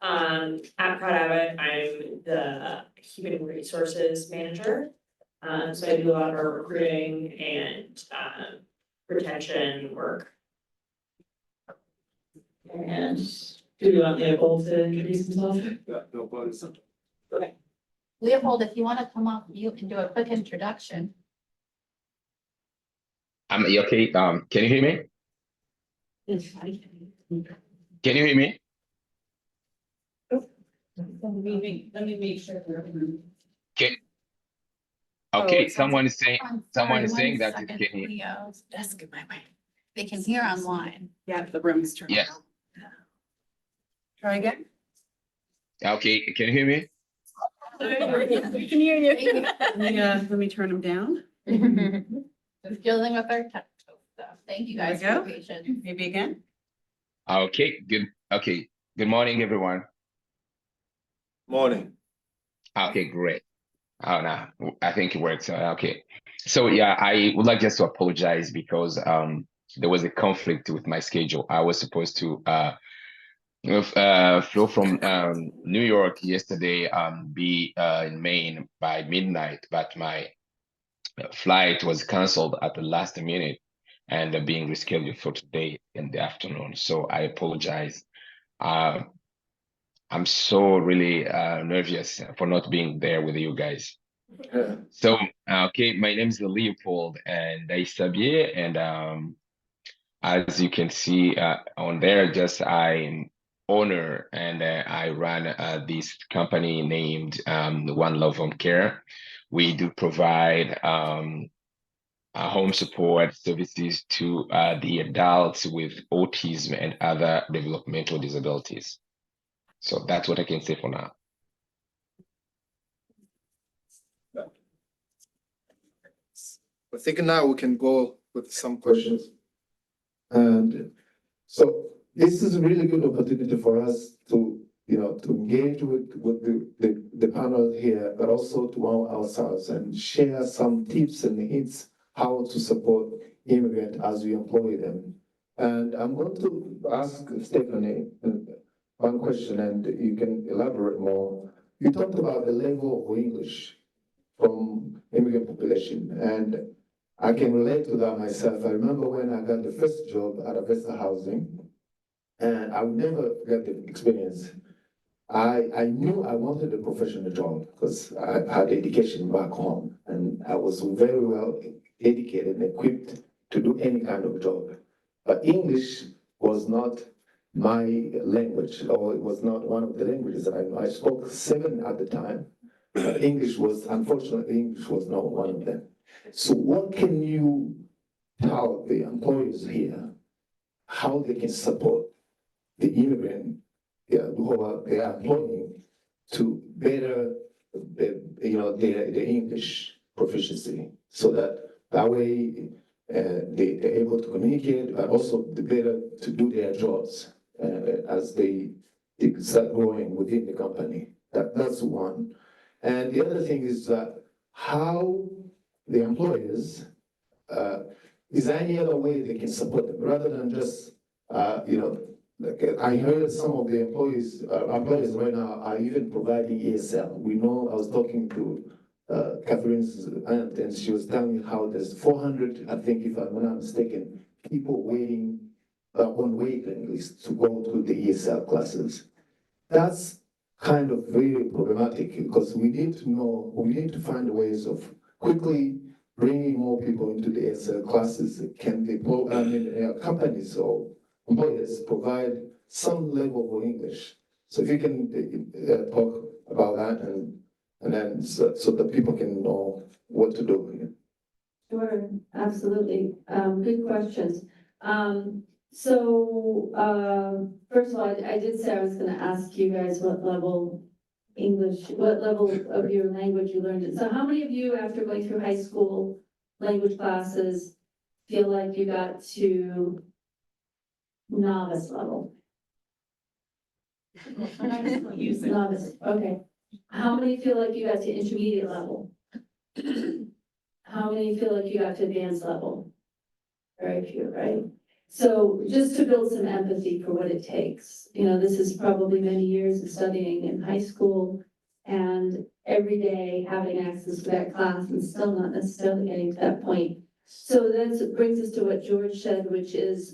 At Proud Abbott, I'm the human resources manager. So I do a lot of our recruiting and retention work. And do you want Leopold to introduce himself? Okay. Leopold, if you want to come off mute and do a quick introduction. Okay. Can you hear me? Can you hear me? Let me make sure. Okay. Oh, Someone is saying Sorry, that one you second, can hear. Leo's desk in my way. They can hear online. Yeah, the room's turned. Yes. Try again. Okay. Can you hear me? We can hear you. Let me turn them down. Just dealing with our tech stuff. Thank you There we guys for your go. patience. Maybe again. Okay. Good. Okay. Good morning, everyone. Morning. Okay. Great. Oh, no, I think it works. Okay. So yeah, I would like just to apologize because there was a conflict with my schedule. I was supposed to flew from New York yesterday, be in Maine by midnight, but my flight was canceled at the last minute and being rescheduled for today in the afternoon. So I apologize. I'm so really nervous for not being there with you guys. Yeah. So, okay, my name is Leopold and Xavier, and as you can see on there, just I'm owner and I run this company named One Love Home Care. We do provide home support services to the adults with autism and other developmental disabilities. So that's what I can say for now. I think now we can go with some questions. And so this is a really good opportunity for us to, to engage with the panel here, but also to ourselves and share some tips and hints how to support immigrants as we employ them. And I'm going to ask Stephanie one question, and you can elaborate more. You talked about the level of English from immigrant population, and I can relate to that myself. I remember when I got the first job at a Vesta Housing, and I would never get the experience. I knew I wanted a professional job because I had education back home, and I was very well educated and equipped to do any kind of job. But English was not my language, or it was not one of the languages that I know. I spoke 7 at the time, But unfortunately, English was not one of them. So what can you tell the employers here, how they can support the immigrant who they are employing to better their English proficiency, so that way they're able to communicate, but also the better to do their jobs as they start growing within the company. That's one. And the other thing is that how the employers, is there any other way they can support them rather than just, like I heard some of the employees right now are even providing ESL. We know, I was talking to Catherine's aunt, and she was telling me how there's 400, I think if I'm not mistaken, people waiting on waiting list to go to the ESL classes. That's kind of very problematic because we need to find ways of quickly bringing more people into the ESL classes. Can the companies or employers provide some level of English? So if you can talk about that and then so that people can know what to do. Sure, absolutely. Good questions. First of all, I did say I was gonna ask you guys what level of your language you learned it. So how many of you, after going through high school language classes, feel like you got to novice level? Novice, okay. How many feel like you got to intermediate level? How many feel like you got to advanced level? Very few, right? So just to build some empathy for what it takes, this is probably many years of studying in high school and every day having access to that class and still not necessarily getting to that point. So that brings us to what George said, which is,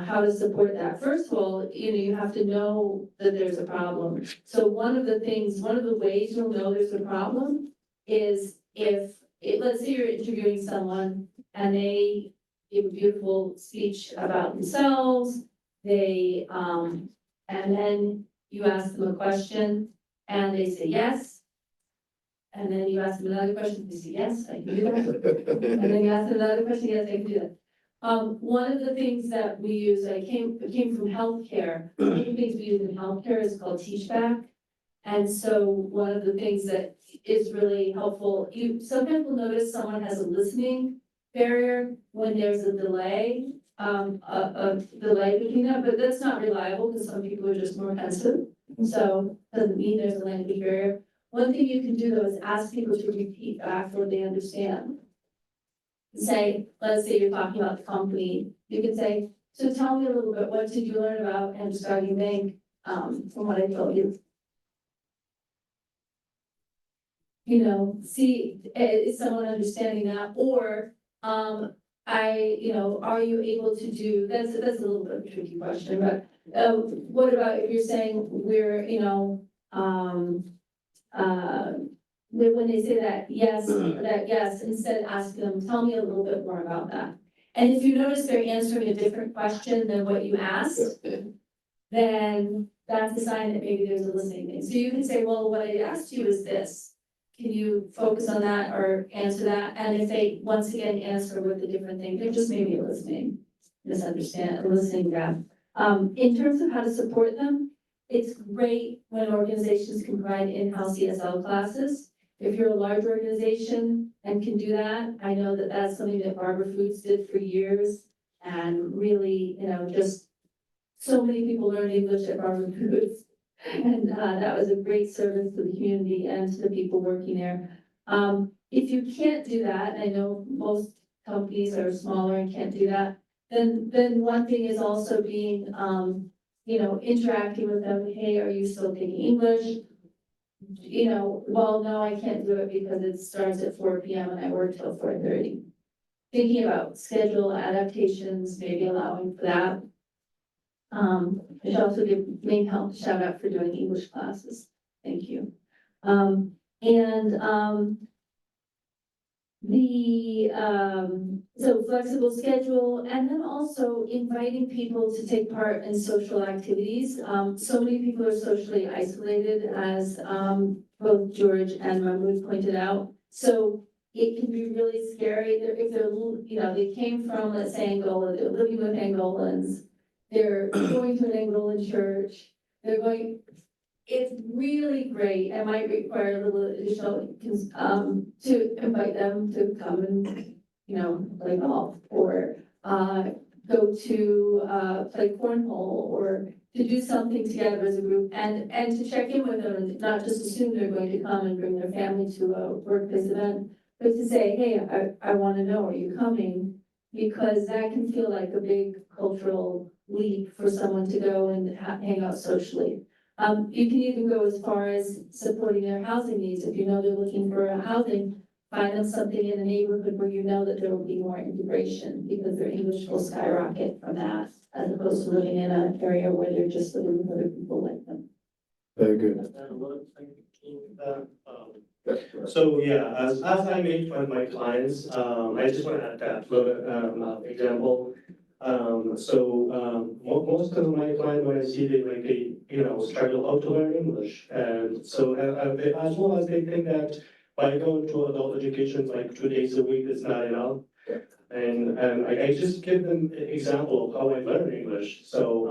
how to support that. First of all, you have to know that there's a problem. So one of the ways you'll know there's a problem is let's say you're interviewing someone and they give a beautiful speech about themselves, and then you ask them a question and they say yes. And then you ask them another question, they say, yes, I can do that. And then you ask them another question, yes, I can do that. One of the things that we use, I came from healthcare. One of the things we use in healthcare is called teach back. And so one of the things that is really helpful, sometimes will notice someone has a listening barrier when there's a delay, a delay between that, but that's not reliable because some people are just more pensive. So doesn't mean there's a language barrier. One thing you can do though is ask people to repeat back what they understand. Say, let's say you're talking about the company, you can say, so tell me a little bit, what did you learn about Enrichment Bank from what I told you? See, is someone understanding that? Or, are you able to do, that's a little bit of a tricky question, but, what about if you're saying we're, when they say that yes, instead ask them, tell me a little bit more about that. And if you notice they're answering a different question than what you asked, then that's a sign that maybe there's a listening thing. So you can say, well, what I asked you is this. Can you focus on that or answer that? And if they, once again, answer with a different thing, they're just maybe a listening gap. In terms of how to support them, it's great when organizations can provide in-house ESL classes. If you're a large organization and can do that, I know that that's something that Barber Foods did for years. And really, just so many people learned English at Barber Foods. And that was a great service to the community and to the people working there. If you can't do that, I know most companies are smaller and can't do that, then one thing is also being, interacting with them. Hey, are you still taking English? Well, no, I can't do it because it starts at 4 p.m. and I work till 4:30. Thinking about schedule adaptations, maybe allowing for that. I should also give Maine Health a shout out for doing English classes. Thank you. So flexible schedule, and then also inviting people to take part in social activities. So many people are socially isolated, as both George and Mahmood pointed out. So it can be really scary if they're, they came from, let's say, Angola, they're living with Angolans, they're going to an Angolan church, they're going, it's really great. It might require a little additional, to invite them to come and, play golf or, go to, play cornhole or to do something together as a group and to check in with them and not just assume they're going to come and bring their family to a workplace event, but to say, hey, I want to know, are you coming? Because that can feel like a big cultural leap for someone to go and hang out socially. You can even go as far as supporting their housing needs. If you know they're looking for a housing, find them something in a neighborhood where you know that there will be more integration because their English will skyrocket from that, as opposed to living in an area where they're just living with other people like them. Very good. So yeah, as I meet with my clients, I just want to add that little example. Most of my clients, when I see they struggle how to learn English, and so as well as they think that by going to adult education like 2 days a week is not enough. And I just give them an example of how I learn English. So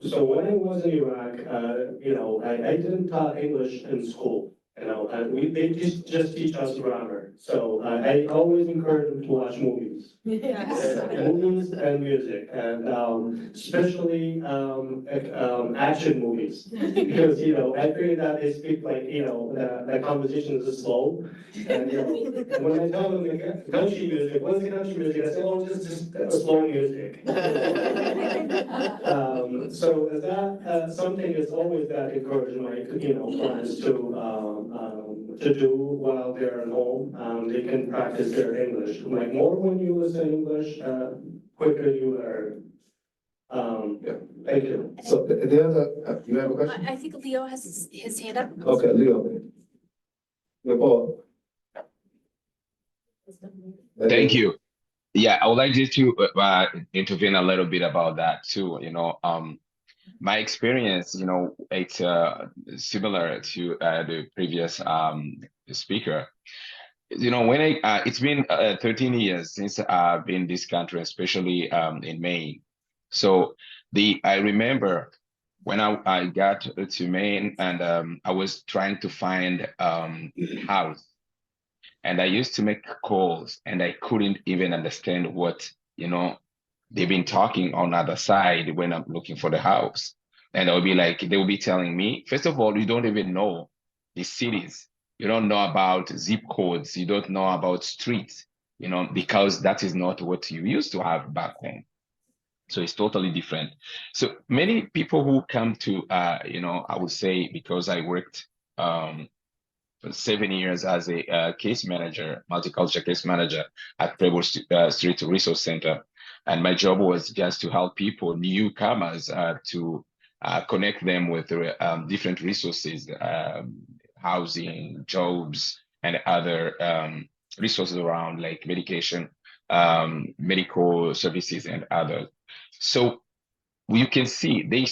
when I was in Iraq, I didn't taught English in school, and they just teach us grammar. So I always encourage them to watch movies. Movies and music, and especially action movies, because I figured that they speak like the conversation is slow, and when I tell them the country music, what's the country music? I say, oh, just slow music. So that something is always that encourage my clients to do while they're at home. They can practice their English. Like more when you listen English, quicker you learn. Thank you. So the other, you have a question? I think Leo has his hand up. Okay, Leo. Paul. Thank you. Yeah, I would like you to intervene a little bit about that too. My experience, it's similar to the previous speaker. When it's been 13 years since I've been in this country, especially in Maine. So I remember when I got to Maine and I was trying to find house, and I used to make calls and I couldn't even understand what they've been talking on the other side when I'm looking for the house. And I'll be like, they will be telling me, first of all, you don't even know the cities. You don't know about zip codes. You don't know about streets, because that is not what you used to have back home. So it's totally different. So many people who come to, I would say, because I worked for 7 years as a case manager, multicultural case manager at Preble Street Resource Center. And my job was just to help people, newcomers, to connect them with different resources, housing, jobs, and other resources around like medication, medical services, and others. So you can see we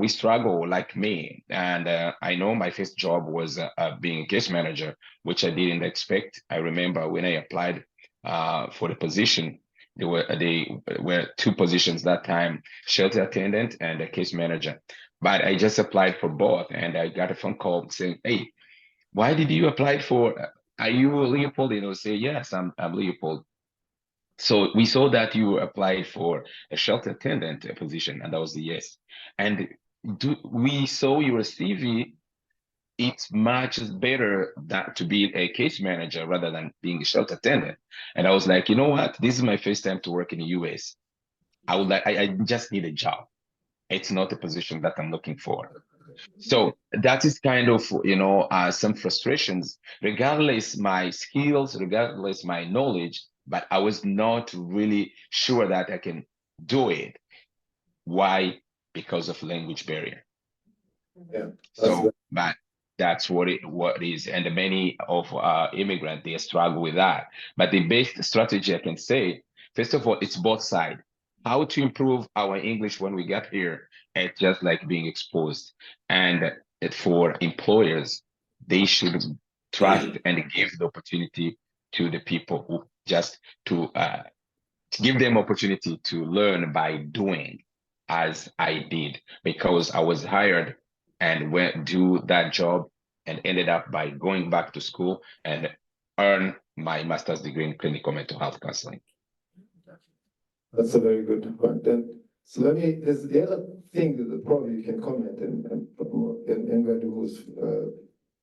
struggle like me. And I know my first job was being a case manager, which I didn't expect. I remember when I applied for the position, there were 2 positions that time, shelter attendant and a case manager. But I just applied for both, and I got a phone call saying, hey, why did you apply for, are you Leopold? Say, yes, I'm Leopold. So we saw that you applied for a shelter attendant position, and that was the yes. And we saw your CV. It's much better that to be a case manager rather than being a shelter attendant. And I was like, you know what? This is my first time to work in the US. I just need a job. It's not a position that I'm looking for. So that is kind of, some frustrations, regardless my skills, regardless my knowledge, but I was not really sure that I can do it. Why? Because of language barrier. Yeah. So, but that's what it is. And many of immigrants, they struggle with that. But the best strategy I can say, first of all, it's both sides. How to improve our English when we get here, it's just like being exposed. And for employers, they should trust and give the opportunity to the people who just to give them opportunity to learn by doing, as I did, because I was hired and went do that job and ended up by going back to school and earn my master's degree in clinical mental health counseling. That's a very good point. And so there's the other thing that probably you can comment and anybody who's,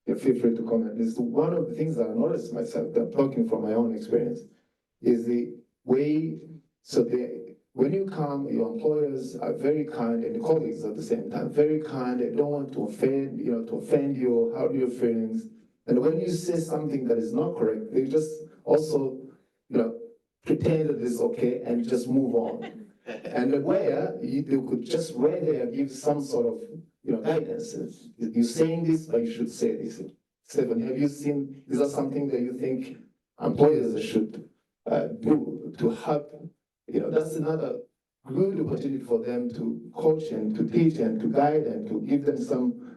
feel free to comment, is one of the things that I noticed myself, that talking from my own experience, is the way, when you come, your employers are very kind and the colleagues at the same time, very kind, they don't want to offend, to offend you or hurt your feelings. And when you say something that is not correct, they just also, pretend that it's okay and just move on. And where they could just right there give some sort of guidance. You're saying this, but you should say this. Stephen, have you seen, is that something that you think employers should do to help? That's another good opportunity for them to coach and to teach and to guide and to give them some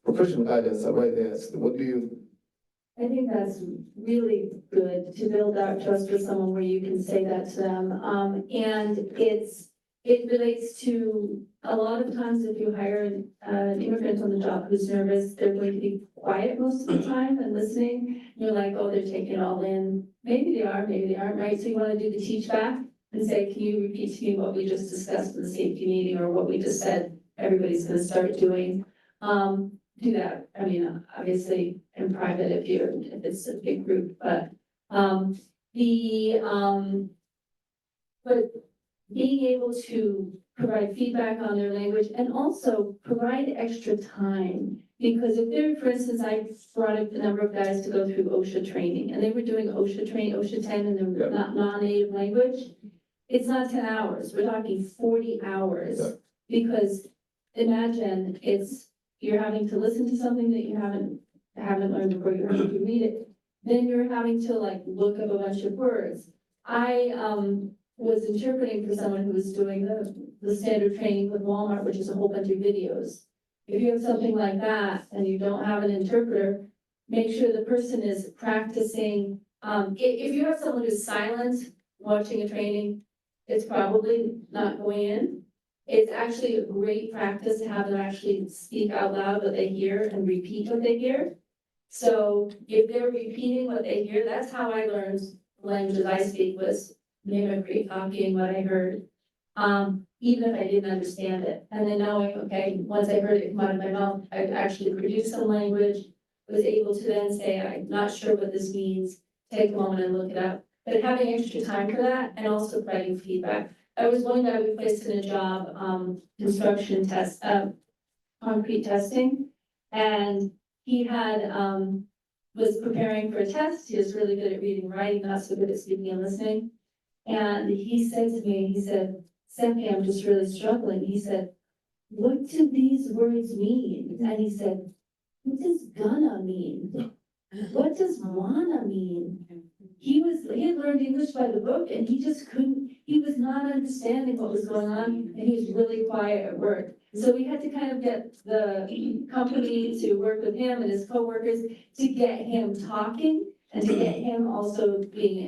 professional guidance right there. So what do you? I think that's really good to build that trust with someone where you can say that to them. And it relates to a lot of times if you hire an immigrant on the job who's nervous, they're going to be quiet most of the time and listening. You're like, oh, they're taking it all in. Maybe they are, maybe they aren't, right? So you want to do the teach back and say, can you repeat to me what we just discussed in the safety meeting or what we just said everybody's going to start doing? Do that. I mean, obviously in private if it's a big group, but being able to provide feedback on their language and also provide extra time. Because if they're, for instance, I brought a number of guys to go through OSHA training and they were doing OSHA 10 in their non-native language. It's not 10 hours, we're talking 40 hours. Because imagine you're having to listen to something that you haven't learned before, you're having to read it. Then you're having to look up a bunch of words. I was interpreting for someone who was doing the standard training with Walmart, which is a whole bunch of videos. If you have something like that and you don't have an interpreter, make sure the person is practicing. If you have someone who's silent watching a training, it's probably not going in. It's actually a great practice to have them actually speak out loud what they hear and repeat what they hear. So if they're repeating what they hear, that's how I learned the languages I speak, was mimicry, copying what I heard, even if I didn't understand it. And then knowing, okay, once I heard it come out of my mouth, I actually produced some language, was able to then say, I'm not sure what this means, take a moment and look it up. But having extra time for that and also providing feedback. I was one guy we placed in a job, construction test, concrete testing, and he had, was preparing for a test. He was really good at reading and writing, not so good at speaking and listening. And he said to me, he said, Stephanie, I'm just really struggling. He said, what do these words mean? And he said, what does gonna mean? What does wanna mean? He had learned English by the book and he just couldn't, he was not understanding what was going on and he was really quiet at work. So we had to kind of get the company to work with him and his coworkers to get him talking and to get him also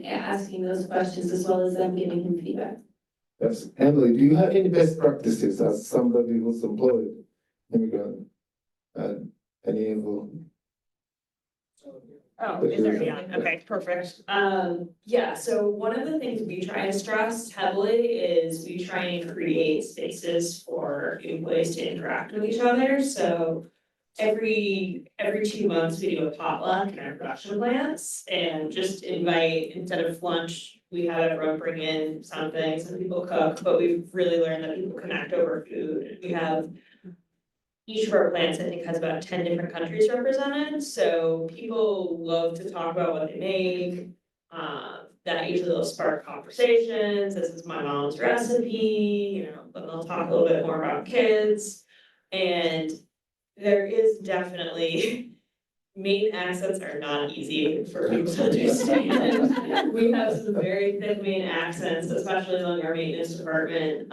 asking those questions as well as them giving him feedback. Yes. Emily, do you have any best practices as somebody who's employed immigrant and any info? Oh, is there, yeah, okay, perfect. Yeah, so one of the things we try to stress heavily is we try and create spaces for employees to interact with each other. So every 2 months, we do a potluck in our production plants and just invite, instead of lunch, we have everyone bring in something, some people cook, but we've really learned that people connect over food. We have each of our plants, I think, has about 10 different countries represented, so people love to talk about what they make. That usually will spark conversations. This is my mom's recipe, but they'll talk a little bit more about kids. And there is definitely, Maine accents are not easy for people to understand. We have some very thick Maine accents, especially among our maintenance department.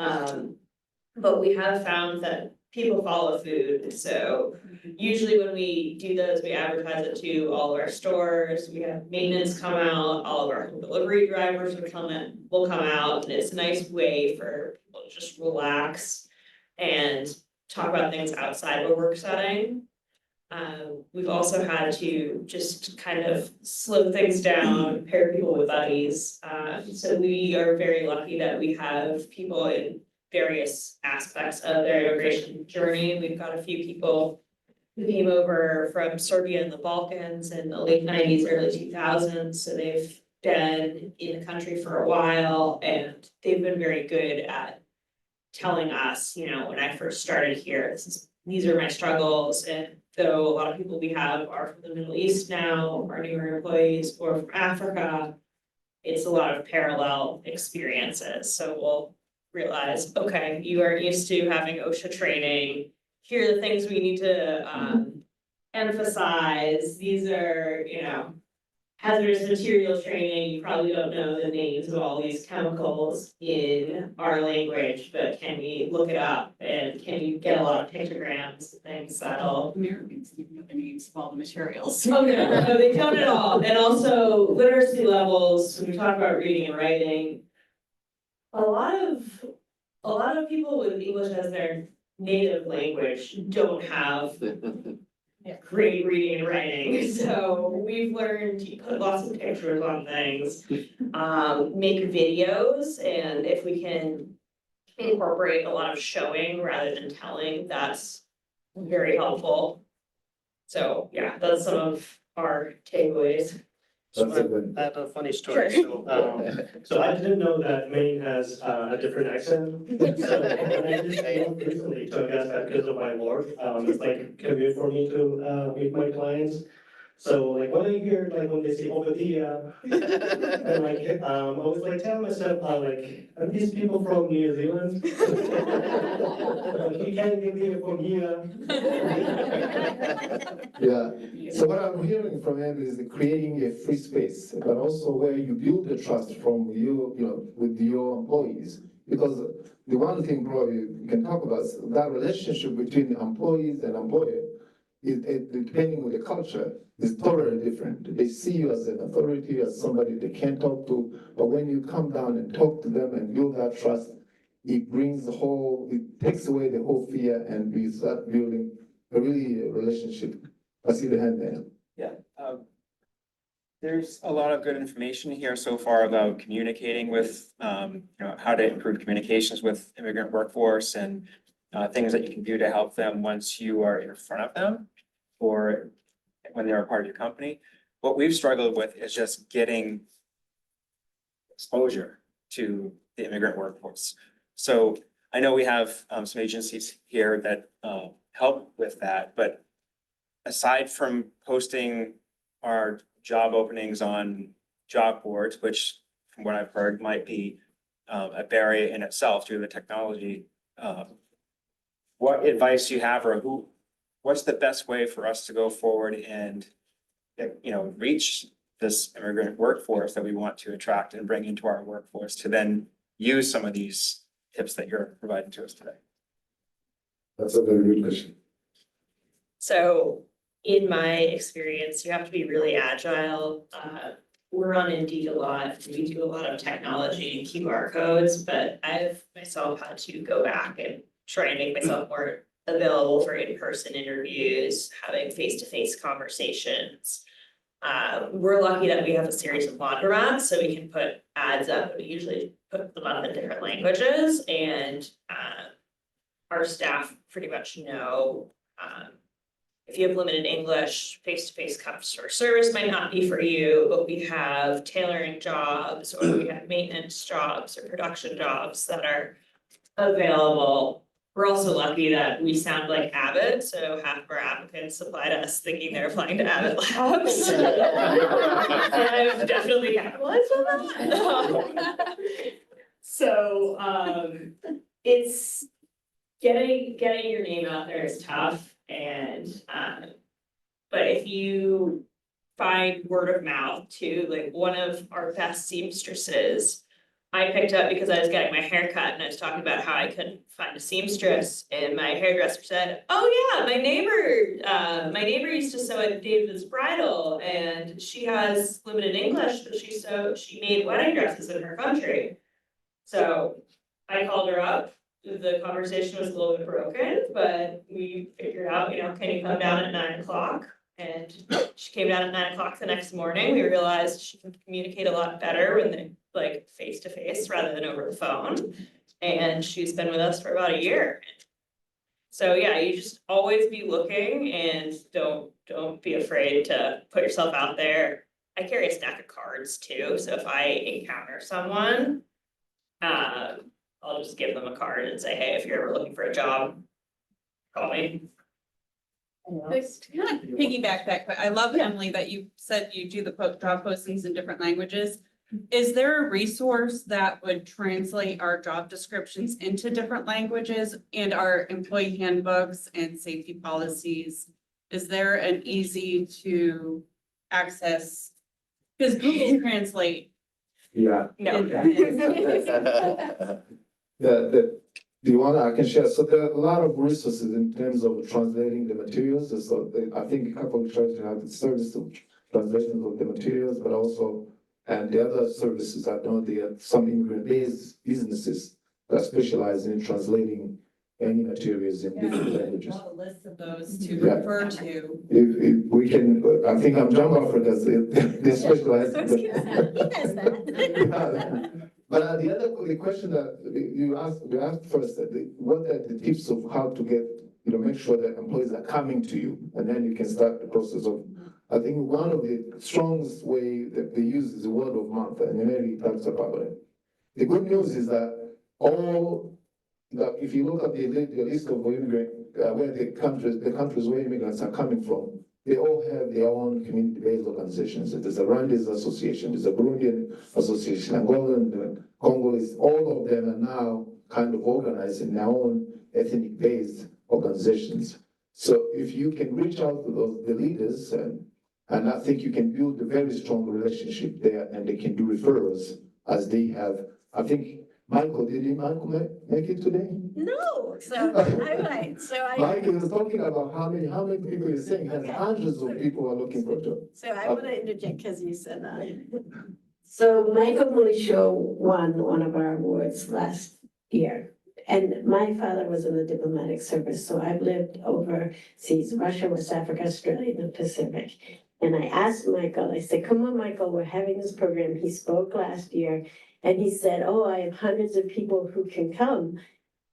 But we have found that people follow food, so usually when we do those, we advertise it to all of our stores. We have maintenance come out, all of our home delivery drivers will come out, and it's a nice way for people to just relax and talk about things outside of a work setting. We've also had to just kind of slow things down, pair people with buddies. So we are very lucky that we have people in various aspects of their immigration journey. We've got a few people who came over from Serbia and the Balkans in the late 90s, early 2000s. So they've been in the country for a while, and they've been very good at telling us, you know, when I first started here, these are my struggles. And though a lot of people we have are from the Middle East now, our newer employees, or from Africa, it's a lot of parallel experiences. So we'll realize, okay, you are used to having OSHA training. Here are the things we need to emphasize. These are, you know, hazardous materials training. You probably don't know the names of all these chemicals in our language, but can we look it up, and can you get a lot of pictograms and things that'll. Americans even know the names of all the materials. Oh, no, they don't at all. And also literacy levels, when we talk about reading and writing, a lot of people with English as their native language don't have great reading and writing. So we've learned to put lots of pictures on things, make videos, and if we can incorporate a lot of showing rather than telling, that's very helpful. So yeah, that's some of our takeaways. So That's a good. I have a funny story. Sure. So I didn't know that Maine has a different accent. So I just moved recently to Augusta because of my work. It's like a commute for me to meet my clients. So like when I hear like when they say over here, and like I was like telling myself like, are these people from New Zealand? Like, you can't get here from here. Yeah, so what I'm hearing from him is creating a free space, but also where you build the trust from with your employees. Because the one thing probably you can talk about is that relationship between employees and employer, depending on the culture, is totally different. They see you as an authority, as somebody they can talk to, but when you come down and talk to them and build that trust, it takes away the whole fear, and we start building a really relationship. I see the hand there. Yeah, there's a lot of good information here so far about communicating with, how to improve communications with immigrant workforce and things that you can do to help them once you are in front of them or when they're a part of your company. What we've struggled with is just getting exposure to the immigrant workforce. So I know we have some agencies here that help with that, but aside from posting our job openings on job boards, which from what I've heard might be a barrier in itself due to the technology, what advice do you have, or what's the best way for us to go forward and reach this immigrant workforce that we want to attract and bring into our workforce to then use some of these tips that you're providing to us today? That's a very good question. So in my experience, you have to be really agile. We're on Indeed a lot. We do a lot of technology and QR codes, but I've myself had to go back and try and make myself more available for in-person interviews, having face-to-face conversations. We're lucky that we have a series of laundromats, so we can put ads up. We usually put them up in different languages, and our staff pretty much know if you have limited English, face-to-face customer service might not be for you, but we have tailoring jobs, or we have maintenance jobs or production jobs that are available. We're also lucky that we sound like Abbott, so half of our applicants applied us thinking they're applying to Abbott Labs. And I've definitely capitalized on that. So it's getting your name out there is tough. And, but if you find word of mouth to like one of our best seamstresses, I picked up because I was getting my hair cut and I was talking about how I couldn't find a seamstress, and my hairdresser said, oh yeah, my neighbor used to sew at David's Bridal, and she has limited English, but she made wedding dresses in her country. So I called her up, the conversation was a little bit broken, but we figured out, can you come down at 9 o'clock? And she came down at 9 o'clock the next morning. We realized she can communicate a lot better when they like face to face rather than over the phone. And she's been with us for about a year. So yeah, you just always be looking, and don't be afraid to put yourself out there. I carry a stack of cards too, so if I encounter someone, I'll just give them a card and say, hey, if you're ever looking for a job, call me. To kind of piggyback that, but I love, Emily, that you said you do the job postings in different languages. Is there a resource that would translate our job descriptions into different languages and our employee handbooks and safety policies? Is there an easy to access? Because Google Translate. Yeah. No. Do you want, I can share, so there are a lot of resources in terms of translating the materials, so I think a couple of churches have the service of translation of the materials, but also, and the other services I know there are some immigrant-based businesses that specialize in translating any materials in different languages. A list of those to Yeah. refer to. If we can, I think I'm John Buffett, they specialize. He has that. But the question that you asked first, what are the tips of how to get, make sure that employees are coming to you, and then you can start the process of, I think one of the strongest way that they use is the word of mouth, and Mary talks about it. The good news is that if you look at the list of where the countries where immigrants are coming from, they all have their own community-based organizations. There's a Rwandese association, there's a Burundian association, Angolan, Congolese, all of them are now kind of organized in their own ethnic-based organizations. So if you can reach out to the leaders, and I think you can build a very strong relationship there, and they can do referrals as they have. I think Michael make it today? No, so I might, Michael was talking about how many people you're saying, and Okay. hundreds of people are looking for a job. So I want to interject because you said that. So Michael Molisho won one of our awards last year. And my father was in the diplomatic service, so I've lived overseas, Russia, West Africa, Australia, and the Pacific. And I asked Michael, I said, come on, Michael, we're having this program. He spoke last year. And he said, oh, I have hundreds of people who can come.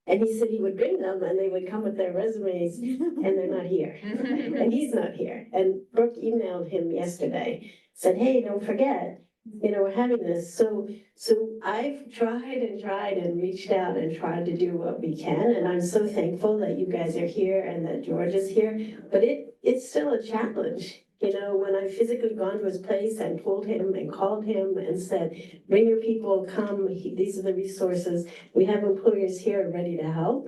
And he said he would bring them and they would come with their resumes and they're not here. And he's not here. And Brooke emailed him yesterday, said, hey, don't forget, we're having this. So I've tried and reached out and tried to do what we can. And I'm so thankful that you guys are here and that George is here. But it's still a challenge. When I've physically gone to his place and told him and called him and said, bring your people, come, these are the resources. We have employers here ready to help.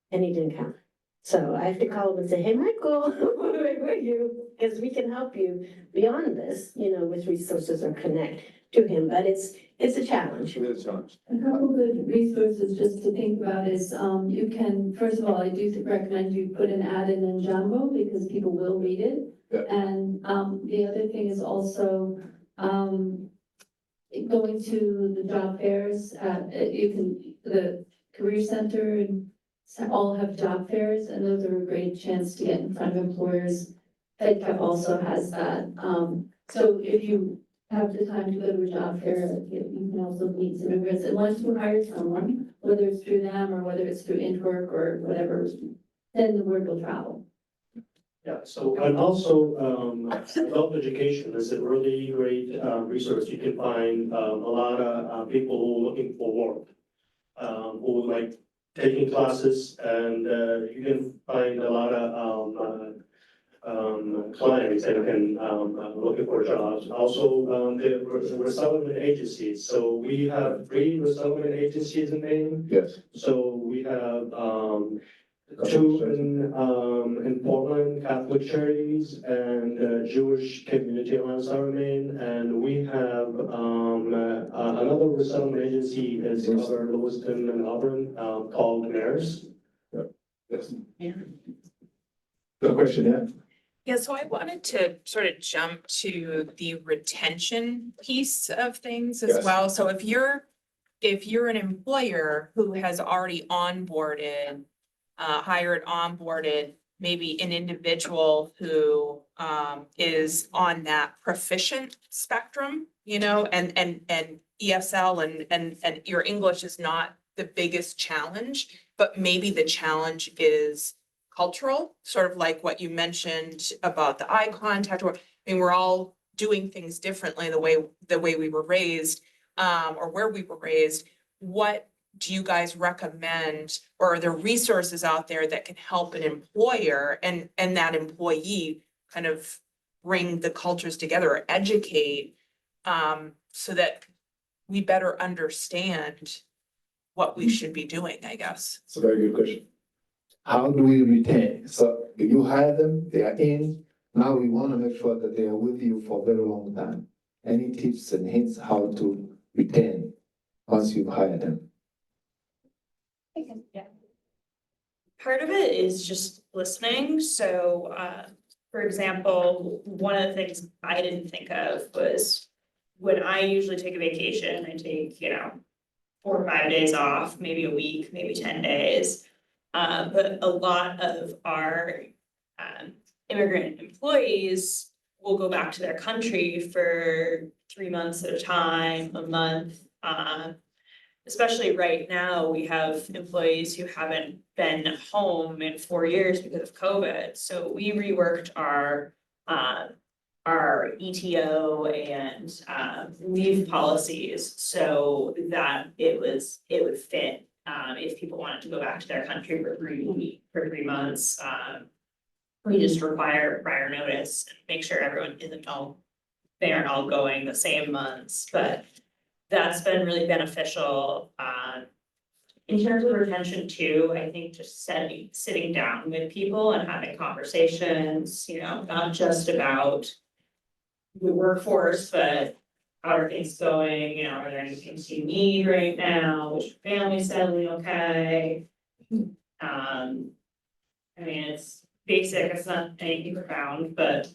And he didn't come. So I have to call him and say, hey, Michael, where are you? Because we can help you beyond this, with resources or connect to him. But it's a challenge. It's a challenge. A couple good resources just to think about is, you can, first of all, I do recommend you put an ad in Jumbo because people will read it. Yeah. And the other thing is also going to the job fairs. The Career Center and all have job fairs, and those are a great chance to get in front of employers. FedCap also has that. So if you have the time to go to a job fair, you can also meet some immigrants. And once you hire someone, whether it's through them or whether it's through Intwork or whatever, then the word will travel. Yeah, so, and also, adult education is a really great, resource. You can find, a lot of, people who are looking for work, who like taking classes, and, you can find a lot of, clients that can, looking for jobs. Also, the resettlement agencies. So we have 3 resettlement agencies in Maine. Yes. So we have, Two in Portland, Catholic Charities and Jewish Community on Southern Maine. And we have another resettlement agency is covered Lewiston and Auburn called Mares. Yes. The question, yeah? Yeah, so I wanted to sort of jump to the retention piece of things as Yes. well. So if you're an employer who has already onboarded, hired, onboarded, maybe an individual who is on that proficient spectrum, you know, and ESL and your English is not the biggest challenge, but maybe the challenge is cultural, sort of like what you mentioned about the eye contact, or, I mean, we're all doing things differently the way we were raised, or where we were raised. What do you guys recommend, or are there resources out there that can help an employer and that employee kind of bring the cultures together or educate, so that we better understand what we should be doing, I guess? It's a very good question. How do we retain? So you hire them, they are in. Now we want to make sure that they are with you for a very long time. Any tips and hints how to retain once you've hired them? Part of it is just listening. So, for example, one of the things I didn't think of was when I usually take a vacation, I take, 4 or 5 days off, maybe a week, maybe 10 days. But a lot of our immigrant employees will go back to their country for 3 months at a time, a month. Especially right now, we have employees who haven't been home in 4 years because of COVID. So we reworked our ETO and leave policies so that it would fit. If people wanted to go back to their country for 3 months, we just require prior notice and make sure everyone they aren't all going the same months, but that's been really beneficial. In terms of retention too, I think just sitting down with people and having conversations, not just about the workforce, but how are things going? Are there any things you need right now? Is your family settling okay? I mean, it's basic, it's not anything profound, but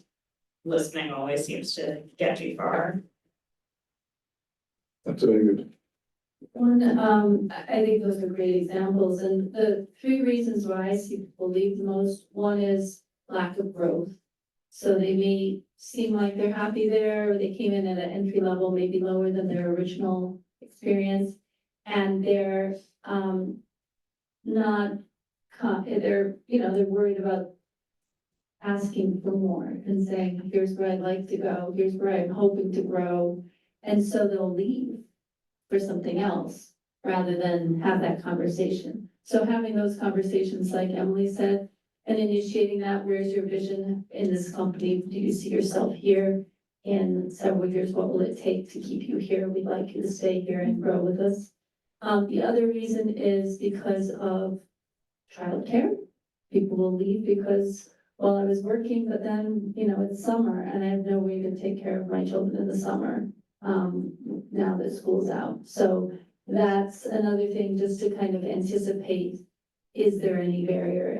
listening always seems to get you far. That's very good. I think those are great examples, and the 3 reasons why I see people leave the most, one is lack of growth. So they may seem like they're happy there, or they came in at an entry level, maybe lower than their original experience, and they're they're worried about asking for more and saying, here's where I'd like to go, here's where I'm hoping to grow, and so they'll leave for something else rather than have that conversation. So having those conversations, like Emily said, and initiating that, where's your vision in this company? Do you see yourself here in several years? What will it take to keep you here? We'd like you to stay here and grow with us. The other reason is because of childcare. People will leave because, well, I was working, but then, it's summer and I have no way to take care of my children in the summer. Now that school's out. So that's another thing, just to kind of anticipate, is there any barrier?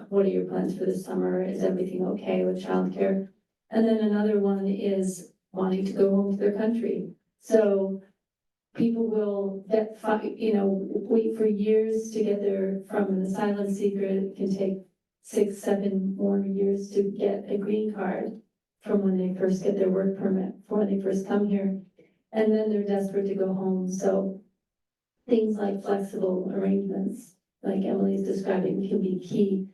What are your plans for the summer? Is everything okay with childcare? And then another one is wanting to go home to their country. So people will wait for years to get from an asylum seeker. It can take 6, 7 more years to get a green card from when they first get their work permit, when they first come here. And then they're desperate to go home. So things like flexible arrangements, like Emily's describing, can be key.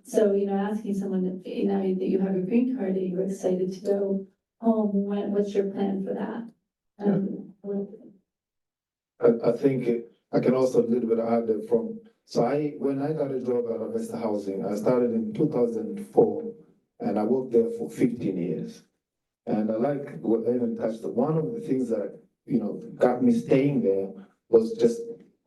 So, asking someone, now that you have a green card, are you excited to go home? What's your plan for that? I think I can also a little bit add that when I got a job at Vesta Housing, I started in 2004 and I worked there for 15 years. And I like what Evan touched on. One of the things that, got me staying there was just,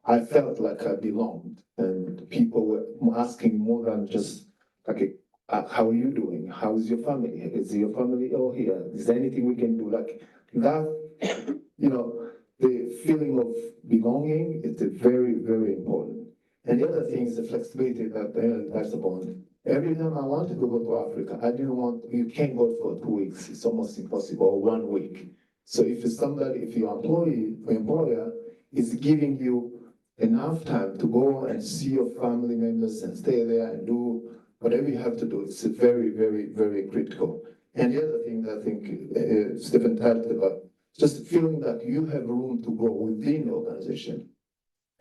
I felt like I belonged, and people were asking more than just, okay, how are you doing? How's your family? Is your family all here? Is there anything we can do? Like that, you know, the feeling of belonging is very, very important. And the other thing is the flexibility that Daniel touched upon. Every time I wanted to go to Africa, I didn't want, you can't go for 2 weeks. It's almost impossible, or 1 week. So if your employer is giving you enough time to go and see your family members and stay there and do whatever you have to do, it's very, very, very critical. And the other thing that I think Stephen talked about, just feeling that you have room to grow within the organization.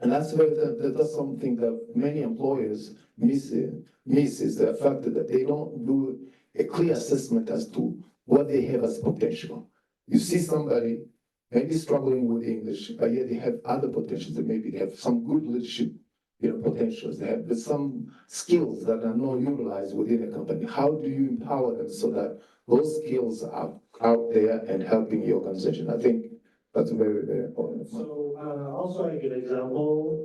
And that's something that many employers miss is the fact that they don't do a clear assessment as to what they have as potential. You see somebody maybe struggling with English, but yet they have other potentials. Maybe they have some good leadership, potentials. They have some skills that are not utilized within a company. How do you empower them so that those skills are out there and helping your organization? I think that's very, very important. So also a good example.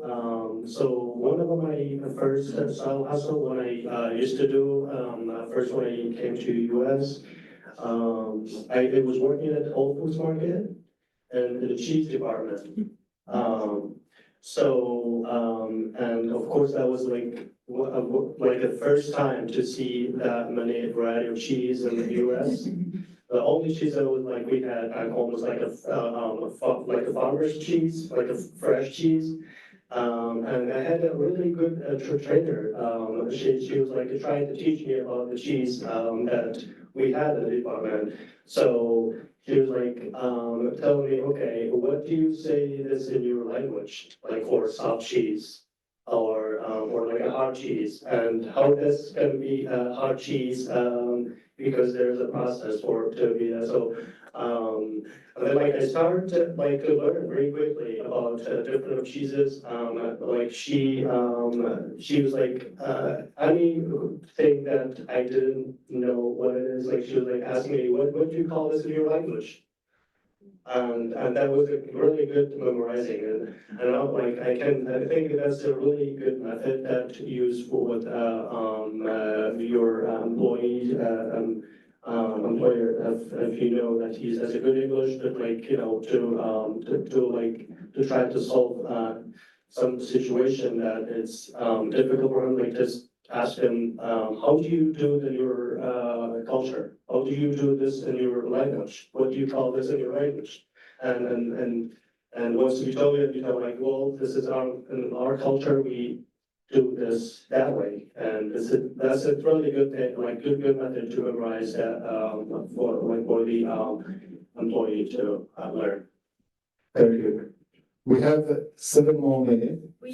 So one of my first side hustle when I used to do first when I came to US, I was working at the Whole Foods market and in the cheese department. And of course that was like the first time to see that many variety of cheese in the US. The only cheese that was like we had almost like a farmer's cheese, like a fresh cheese. And I had a really good trainer. She was like trying to teach me about the cheese that we had in the department. So she was like telling me, okay, what do you say this in your language, like for soft cheese or like a hard cheese, and how this can be a hard cheese because there's a process for it to be that. So and then like I started to learn very quickly about different cheeses. Like she was like anything that I didn't know what it is. Like she was like asking me, what do you call this in your language? And that was a really good memorizing, and I'm like I think that's a really good method that you use for with your employee employer if you know that he has a good English, but like to try to solve some situation that is difficult for him, like just ask him how do you do it in your culture? How do you do this in your language? What do you call this in your language? And once you tell me, like, well, this is in our culture, we do this that way, and that's a really good thing, like good method to memorize for the employee to learn. Very good. We have 7 more minutes. We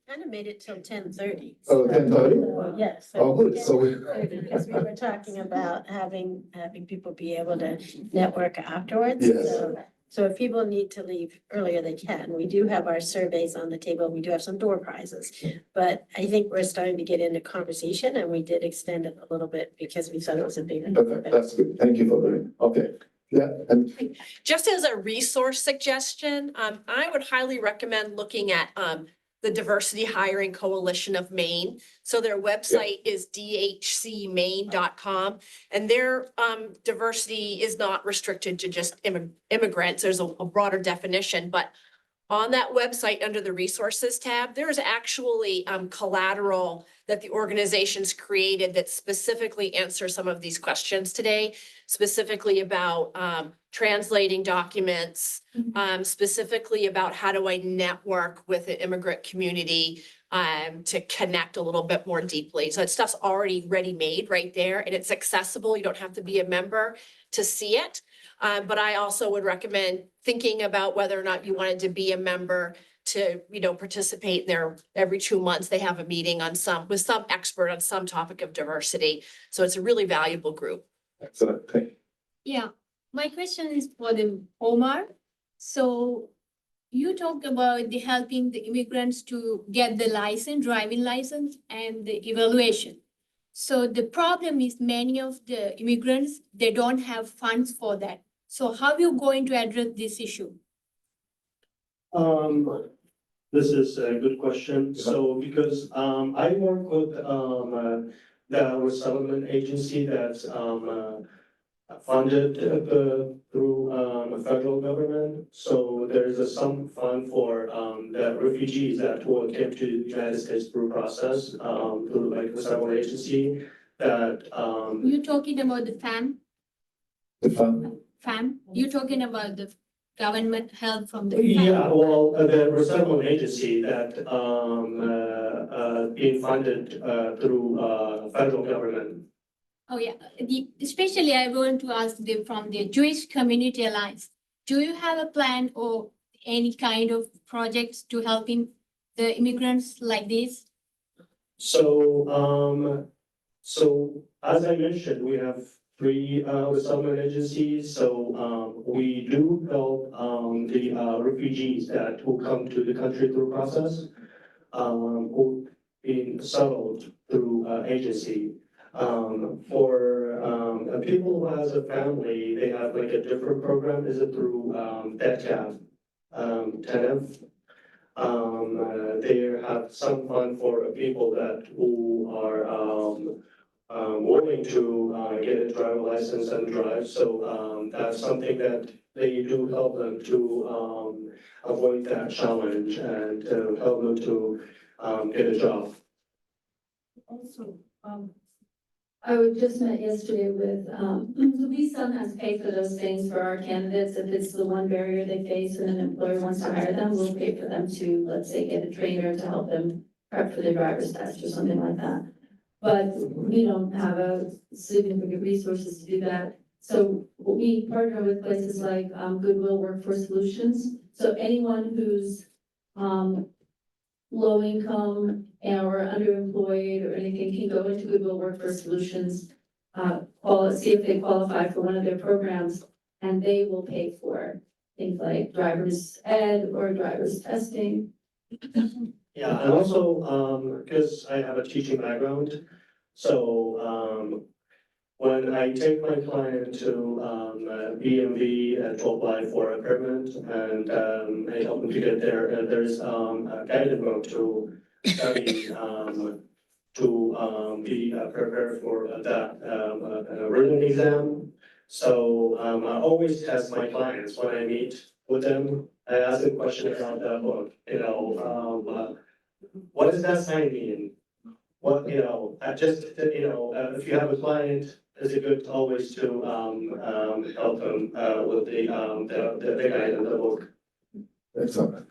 kind of made it till 10:30. Oh, 10:30? Yes. Oh, good. So we. Because we were talking about having people be able to network afterwards. Yes. So if people need to leave earlier, they can. We do have our surveys on the table. We do have some door prizes. But I think we're starting to get into conversation, and we did extend it a little bit because we thought it was a big. Okay, that's good. Thank you for that. Okay. Yeah. And Just as a resource suggestion, I would highly recommend looking at the Diversity Hiring Coalition of Maine. So their website is dhcmaine.com, and their diversity is not restricted to just immigrants. There's a broader definition, but on that website, under the resources tab, there's actually collateral that the organization's created that specifically answers some of these questions today, specifically about translating documents, specifically about how do I network with the immigrant community to connect a little bit more deeply. So that stuff's already ready-made right there, and it's accessible. You don't have to be a member to see it. But I also would recommend thinking about whether or not you wanted to be a member to, participate there. Every 2 months, they have a meeting with some expert on some topic of diversity. So it's a really valuable group. excellent. Thank you. Yeah, my question is for the Omar. So you talked about the helping the immigrants to get the driving license and the evaluation. So the problem is many of the immigrants, they don't have funds for that. So how are you going to address this issue? This is a good question. So because I work with the resettlement agency that's funded through the federal government. So there's a some fund for the refugees that will came to the United States through process through like resettlement agency that You're talking about the The fund, you're talking about the government help from the yeah, well, the resettlement agency that being funded through federal government. Oh, yeah, especially I want to ask from the Jewish Community Alliance. Do you have a plan or any kind of projects to helping the immigrants like this? So, so as I mentioned, we have three resettlement agencies. So we do help the refugees that who come to the country through process, who being settled through agency. For people who has a family, they have like a different program. Is it through TEDCAF, TENF? They have some fund for people that who are willing to get a driver license and drive. So that's something that they do help them to avoid that challenge and to help them to get a job. Also, I was just met yesterday with, so we sometimes pay for those things for our candidates. If it's the one barrier they face when an employer wants to hire them, we'll pay for them to, let's say, get a trainer to help them prep for their driver's test or something like that. But we don't have a significant resources to do that. So we partner with places like Goodwill Workforce Solutions. So anyone who's low income or underemployed or anything can go into Goodwill Workforce Solutions, see if they qualify for one of their programs, and they will pay for things like driver's ed or driver's testing. Yeah, and also, because I have a teaching background, so when I take my client to BMV to apply for a permit and I help them to get there, there's a guided road to study to be prepared for that written exam. So I always test my clients when I meet with them. I ask them questions about the book, what does that sign mean? What, if you have a client, is it good always to help them with the guide and the book? excellent.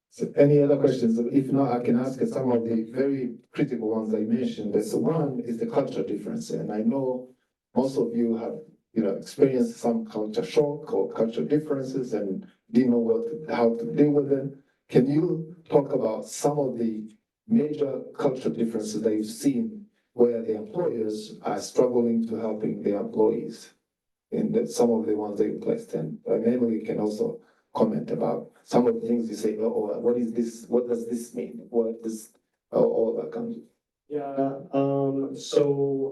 So any other questions? If not, I can ask some of the very critical ones I mentioned. There's one is the culture difference, and I know most of you have, experienced some culture shock or culture differences and didn't know how to deal with them. Can you talk about some of the major culture differences that you've seen where the employers are struggling to helping their employees? And some of the ones that you placed in. Maybe you can also comment about some of the things you say, what is this? What does this mean? What is all that comes? Yeah, so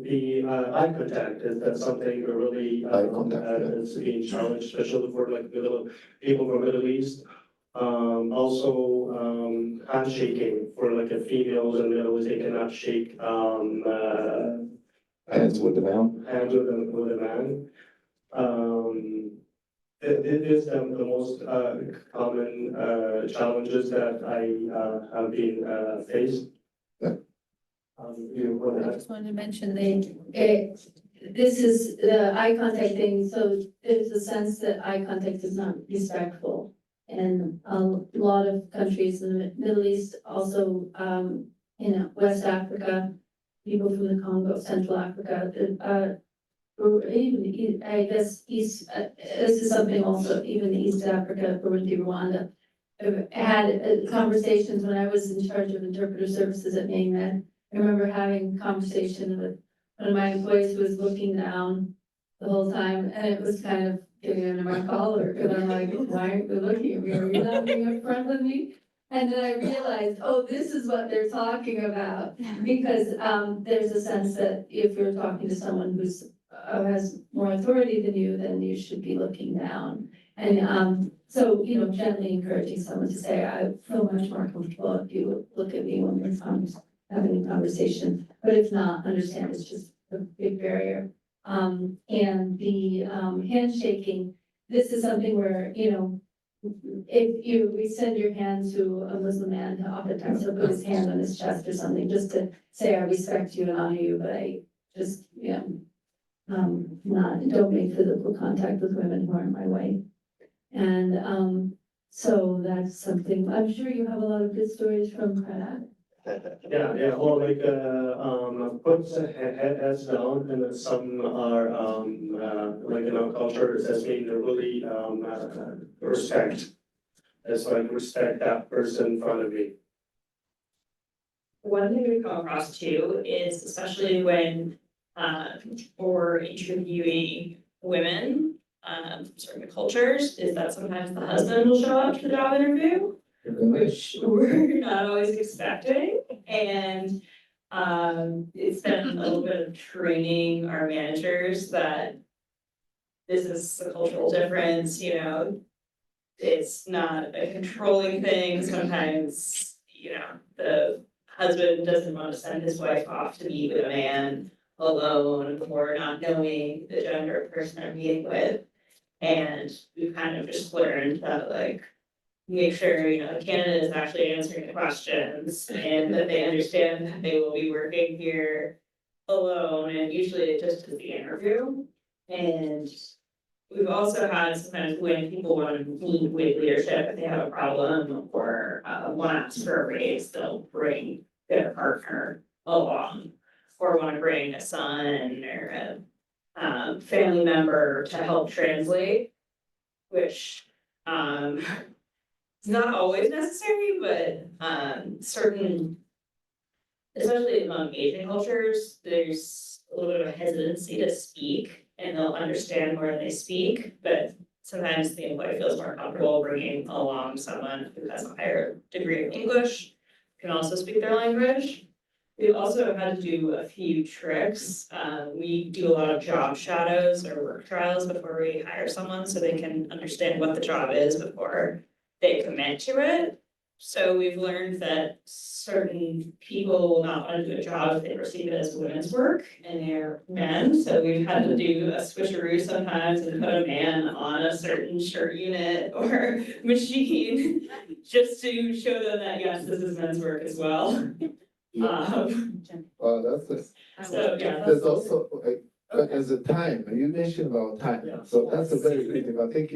the eye contact is that something really Eye contact, yeah. is being challenged, especially for like people from Middle East. Also handshaking for like a females in the Middle East, they cannot shake Hands with the man. hands with a man. It is the most common challenges that I have been faced. Yeah. I just wanted to mention this is the eye contact thing, so there's a sense that eye contact is not respectful. And a lot of countries in the Middle East, also, West Africa, people from the Congo, Central Africa, or even, I guess, this is something also, even East Africa, Burundi, Rwanda. I've had conversations when I was in charge of interpreter services at Maine. I remember having a conversation with one of my employees who was looking down the whole time, and it was kind of getting under my collar, because I'm like, why aren't you looking at me? Are you not being in front of me? And then I realized, oh, this is what they're talking about, because there's a sense that if you're talking to someone who's has more authority than you, then you should be looking down. And, so, you know, gently encouraging someone to say, I feel much more comfortable if you look at me when we're having a conversation. But if not, understand it's just a big barrier. And the handshaking, this is something where, you know, if you extend your hand to a Muslim man, oftentimes he'll put his hand on his chest or something, just to say, I respect you and honor you, but I just, you know, don't make physical contact with women who are in my way. And, so that's something, I'm sure you have a lot of good stories from Pratt. Yeah, or like, puts heads down, and then some are, like in our culture, it has been really, respect. It's like respect that person in front of me. One thing we come across too is especially when we're interviewing women from certain cultures, is that sometimes the husband will show up to the job interview, which we're not always expecting. And it's been a little bit of training our managers that this is a cultural difference, you know, it's not a controlling thing. Sometimes, you know, the husband doesn't want to send his wife off to meet with a man alone or not knowing the gender of the person they're meeting with. And we've kind of just learned that, like, make sure, you know, the candidate is actually answering the questions and that they understand that they will be working here alone, and usually it just is the interview. And we've also had sometimes when people want to meet with leadership, if they have a problem or want to ask for a raise, they'll bring their partner along or want to bring a son or a family member to help translate, which it's not always necessary, but certain, especially among Asian cultures, there's a little bit of a hesitancy to speak, and they'll understand where they speak, but sometimes the employee feels more comfortable bringing along someone who has a higher degree of English, can also speak their language. We also have had to do a few tricks. We do a lot of job shadows or work trials before we hire someone, so they can understand what the job is before they commit to it. So we've learned that certain people will not want to do a job if they perceive it as women's work and they're men. So we've had to do a switcheroo sometimes and put a man on a certain shirt unit or machine just to show them that, yes, this is men's work as well. That's it. So, yeah. There's also, as a time, you mentioned about time, so that's a very good thing. I think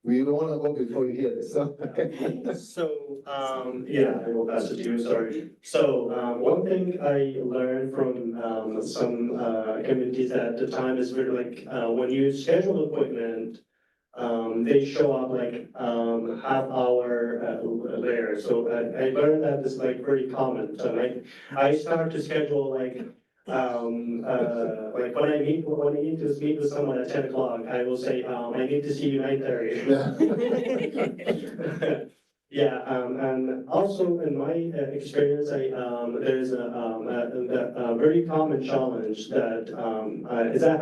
we don't want to go before you hear this, so. So, yeah, I will pass it to you, sorry. So, one thing I learned from some communities at the time is really like, when you schedule an appointment, they show up like half hour later. So I learned that is like very common. So like I start to schedule like when I need to meet with someone at 10 o'clock, I will say I need to see you 9:30. Yeah, and also in my experience, there's a very common challenge that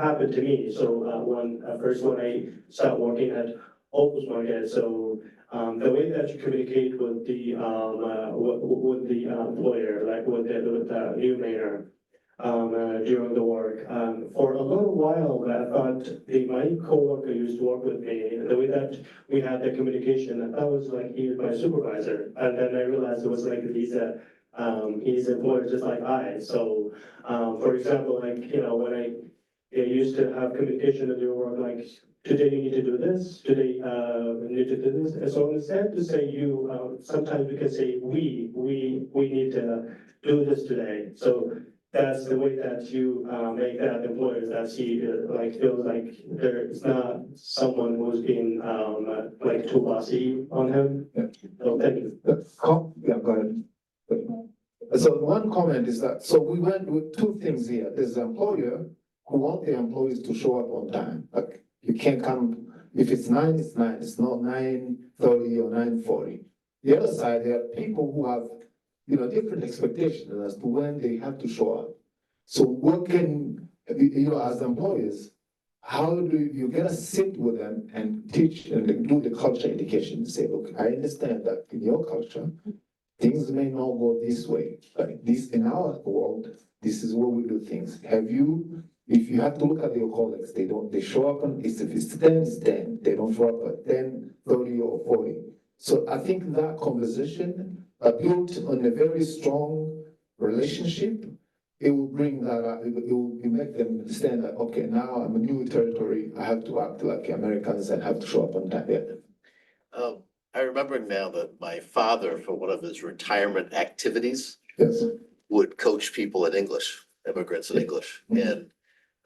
happened to me. So when I started working at Opus Market, so the way that you communicate with the employer, like with the new mayor, during the work. For a little while, I thought my coworker used to work with me, and the way that we had the communication, I thought was like he was my supervisor. And then I realized it was like he's an employer just like I. So, for example, like, you know, when I used to have communication in your work, like, today you need to do this, today you need to do this. And so instead to say you, sometimes we can say we need to do this today. So that's the way that you make that employer, that he like feels like there is not someone who's being like too bossy on him. So thank you. Yeah, go ahead. So one comment is that, so we went with two things here. There's the employer who want the employees to show up on time. Like you can't come, if it's 9, it's 9. It's not 9:30 or 9:40. The other side, there are people who have, you know, different expectations as to when they have to show up. So what can, you know, as employers, how do you gotta sit with them and teach and do the culture education? Say, look, I understand that in your culture, things may not go this way, but this in our world, this is where we do things. Have you, if you have to look at your colleagues, they show up on, if it's 10, it's 10. They don't show up at 10, 30 or 40. So I think that conversation built on a very strong relationship, it will bring that up, it will make them understand that, okay, now I'm a new territory, I have to act like Americans and have to show up on time. Yeah. I remember now that my father, for one of his retirement activities, Yes. would coach people in English, immigrants in English. And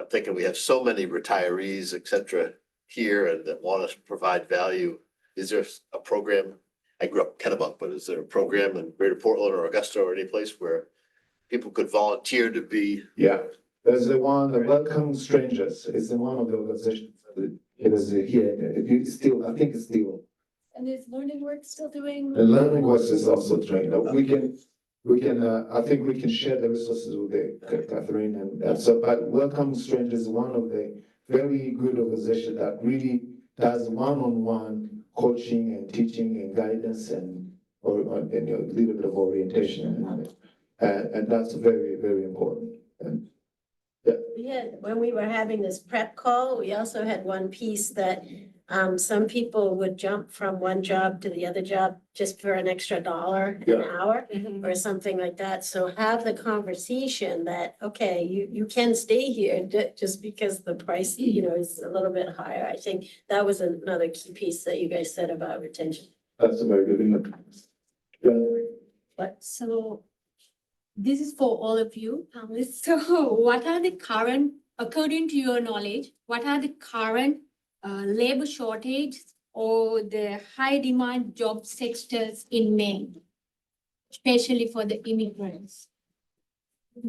I'm thinking we have so many retirees, et cetera, here and that want to provide value. Is there a program? I grew up in Kennebunk, but is there a program in Greater Portland or Augusta or any place where people could volunteer to be? Yeah, there's the one, the Welcome Strangers, is the one of the organizations. It is here, it's still, I think it's still. And is Learning Work still doing? The Learning Works is also trained. We can, I think we can share the resources with Catherine and so, but Welcome Strangers is one of the very good organizations that really does one-on-one coaching and teaching and guidance and a little bit of orientation. And that's very, very important. And We had, when we were having this prep call, we also had one piece that some people would jump from one job to the other job just for an extra $1 an hour or something like that. So have the conversation that, okay, you can stay here just because the price, is a little bit higher. I think that was another key piece that you guys said about retention. that's a very good thing. Yeah. So this is for all of you. So what are the current, according to your knowledge, what are the current labor shortage or the high demand job sectors in Maine, especially for the immigrants?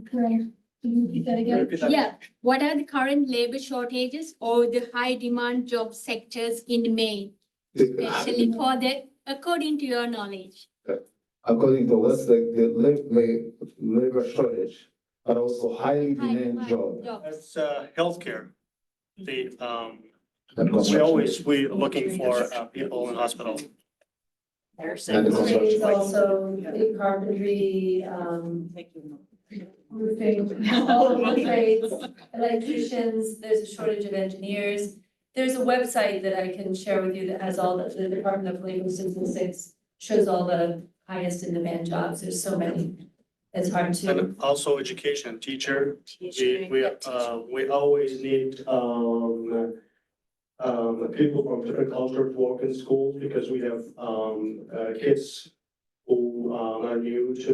Can you repeat that again? Yeah, what are the current labor shortages or the high demand job sectors in Maine, especially for the, according to your knowledge? According to us, the labor shortage, but also highly demand job. That's healthcare. The And construction. we're looking for people in hospital. And the Trades construction. also, carpentry, roofing, all of the trades, electricians, there's a shortage of engineers. There's a website that I can share with you that has all the Department of Labor Statistics, shows all the highest in demand jobs. There's so many. It's hard to. And also education, teacher. We always need people from different cultures to work in schools because we have kids who are new to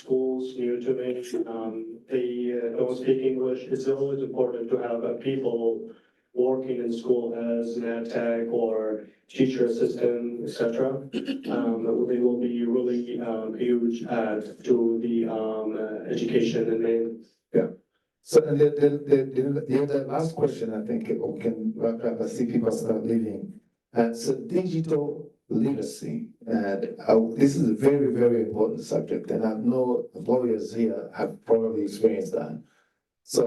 schools, new to Maine. They don't speak English. It's always important to have people working in school as an ed tech or teacher assistant, etc. They will be really huge add to the education in Maine. Yeah. So the last question, I think we can wrap up. I see people start leaving. And so digital literacy, and this is a very, very important subject, and I know lawyers here have probably experienced that. So,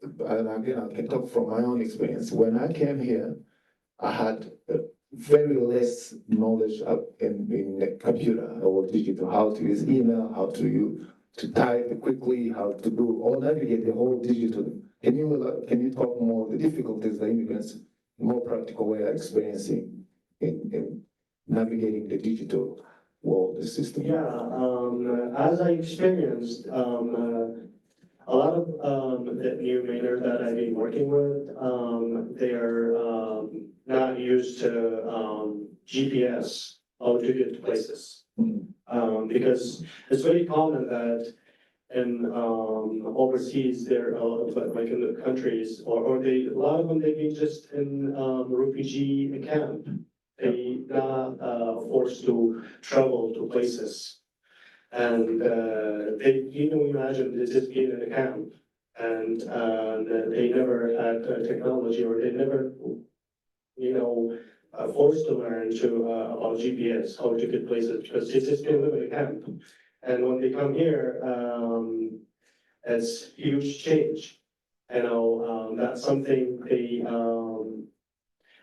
and again, I can talk from my own experience. When I came here, I had very less knowledge in computer or digital, how to use email, how to type quickly, how to do or navigate the whole digital. Can you talk more of the difficulties the immigrants, more practical way are experiencing in navigating the digital world, the system? Yeah, as I experienced, a lot of the new Mainers that I've been working with, they're not used to GPS, how to get to places. Because it's very common that in overseas, there are like in the countries, or a lot of them they've been just in refugee camp. They not forced to travel to places, and imagine they just being in a camp, and they never had technology, or they never, forced to learn about GPS, how to get places, because they just didn't live in a camp. And when they come here, it's huge change. That's something they,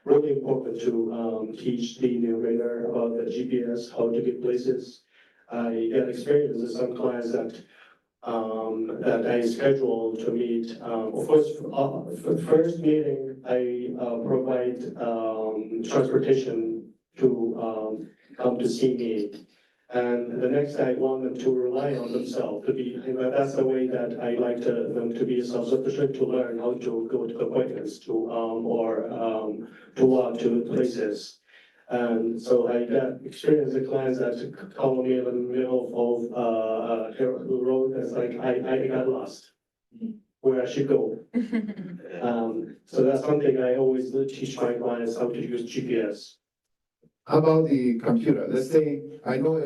really important to, teach the new grader about the GPS, how to get places. I get experience with some clients that I scheduled to meet. Of course, for the first meeting, I provide transportation to come to see me. And the next, I want them to rely on themselves to be, that's the way that I like them to be self-sufficient, to learn how to go to appointments, or to walk to places. And so I got experience with clients that call me in the middle of the road, that's like, I got lost, where I should go. So that's something I always teach my clients, how to use GPS. How about the computer? Let's say, I know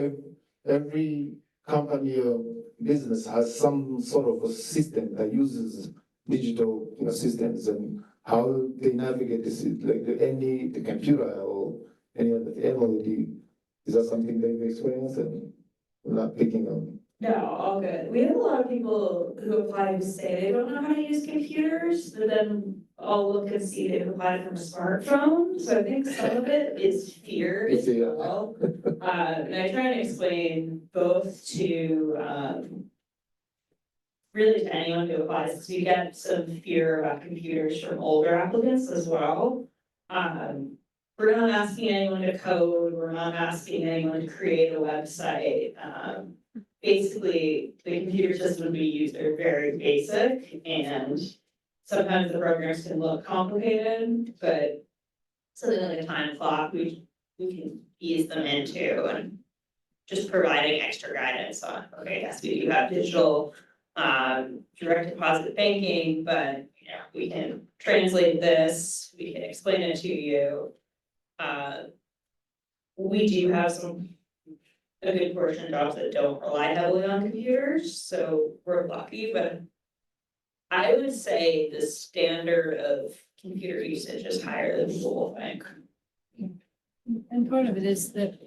every company or business has some sort of a system that uses digital, systems, and how they navigate this, like the computer or any other technology. Is that something they've experienced and not picking on? No, all good. We have a lot of people who apply who say they don't know how to use computers, but then I'll look and see they've applied from a smartphone. So I think some of it is fear as well. And I try and explain both to, really to anyone who applies, because we get some fear about computers from older applicants as well. We're not asking anyone to code, we're not asking anyone to create a website. Basically, the computer system we use are very basic, and sometimes the programs can look complicated, but something like a time clock, we can ease them into, and just providing extra guidance on, okay, yes, we do have digital direct deposit banking, but we can translate this, we can explain it to you. We do have a good portion of jobs that don't rely heavily on computers, so we're lucky, but I would say the standard of computer usage is higher than people will think. And part of it is that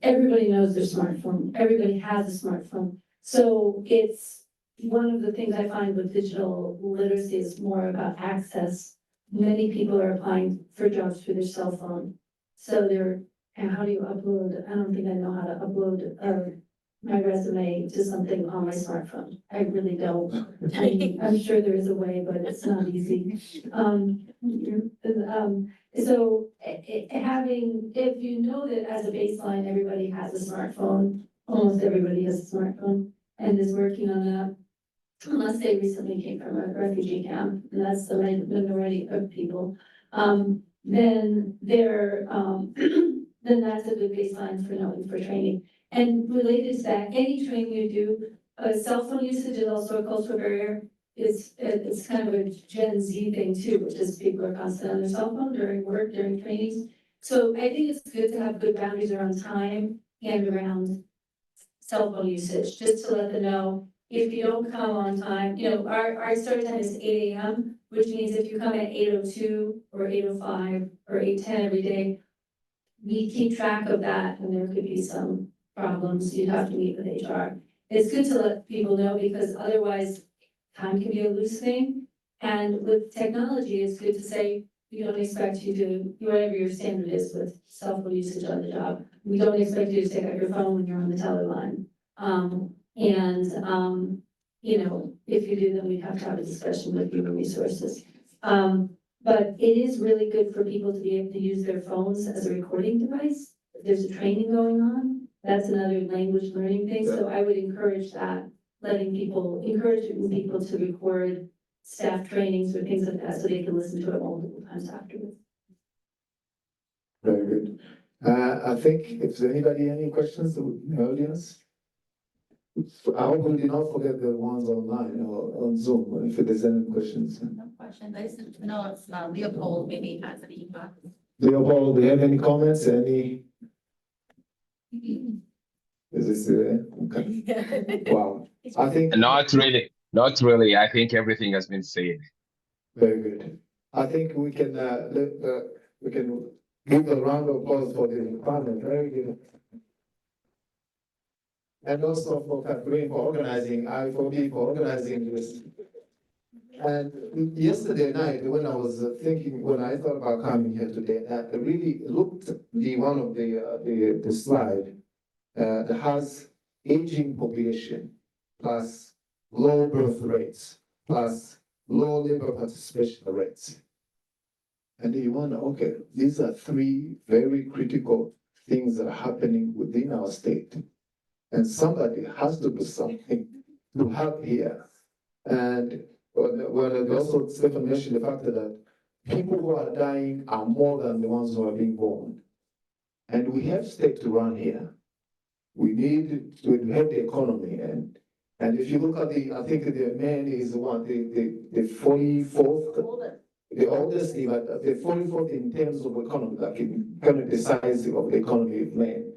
everybody knows their smartphone, everybody has a smartphone. So it's one of the things I find with digital literacy is more about access. Many people are applying for jobs through their cell phone. So and how do you upload? I don't think I know how to upload my resume to something on my smartphone. I really don't. I'm sure there is a way, but it's not easy. So if you know that as a baseline, everybody has a smartphone, almost everybody has a smartphone and is working on that, unless they recently came from a refugee camp, and that's the minority of people, then then that's a good baseline for training. And related to that, any training you do, cell phone usage is also a cultural barrier. It's kind of a Gen Z thing too, which is people are constantly on their cell phone during work, during trainings. So I think it's good to have good boundaries around time and around cell phone usage, just to let them know if you don't come on time, our start time is 8 a.m., which means if you come at 8:02 or 8:05 or 8:10 every day, we keep track of that, and there could be some problems. You'd have to meet with HR. It's good to let people know, because otherwise time can be a loose thing. And with technology, it's good to say, we don't expect you to, whatever your standard is with cell phone usage on the job, we don't expect you to take out your phone when you're on the teller line. If you do, then we'd have to have a discussion with human resources. But it is really good for people to be able to use their phones as a recording device. If there's a training going on, that's another language learning thing. So I would encourage that, encouraging people to record staff trainings or things like that, so they can listen to it multiple times afterwards. Very good. I think if there's any questions in the audience? I hope we did not forget the ones online or on Zoom, if there's any questions. No question. I just know it's Leopold maybe has any input. Leopold, do you have any comments? Is this okay? Wow. I think. Not really. I think everything has been said. Very good. I think we can give a round of applause for the department. Very good. and also for Catherine for organizing, IFOB for organizing this. And yesterday night, when I was thinking, when I thought about coming here today, I really looked at one of the slide that has aging population plus low birth rates plus low labor participation rates. And you wonder, okay, these are three very critical things that are happening within our state. And somebody has to do something to help here. And when also Stephen mentioned the fact that people who are dying are more than the ones who are being born. And we have state to run here. We need to have the economy. And if you look at I think the Maine is the 44th, the oldest, but the 44th in terms of economy, like in kind of the size of the economy of Maine.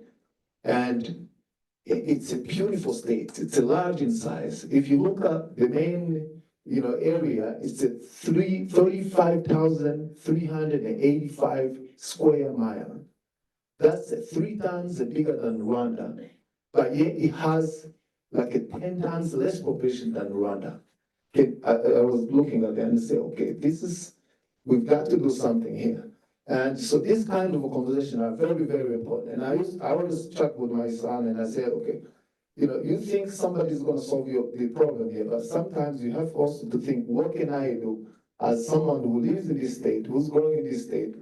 And it's a beautiful state. It's a large in size. If you look at the Maine, area, it's a 35,385 square mile. That's 3 times bigger than Rwanda, but yet it has like a 10 times less population than Rwanda. Okay, I was looking at it and say, okay, we've got to do something here. And so this kind of a conversation are very, very important. And I always chat with my son and I say, okay, you think somebody's going to solve the problem here, but sometimes you have also to think, what can I do as someone who lives in this state, who's growing in this state,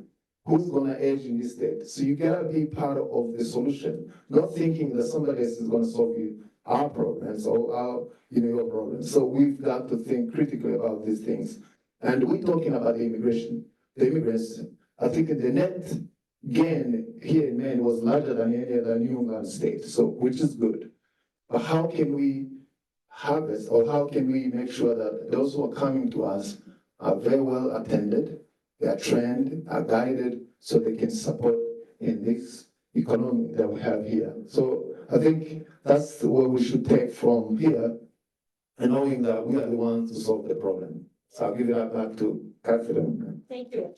who's going to age in this state? So you got to be part of the solution, not thinking that somebody else is going to solve our problems or your problems. So we've got to think critically about these things. And we're talking about the immigrants. I think the net gain here in Maine was larger than any other New England state, so which is good. But how can we harvest, or how can we make sure that those who are coming to us are very well attended, they are trained, are guided, so they can support in this economy that we have here. So I think that's what we should take from here, and knowing that we are the ones to solve the problem. So I'll give it back to Catherine. Thank you.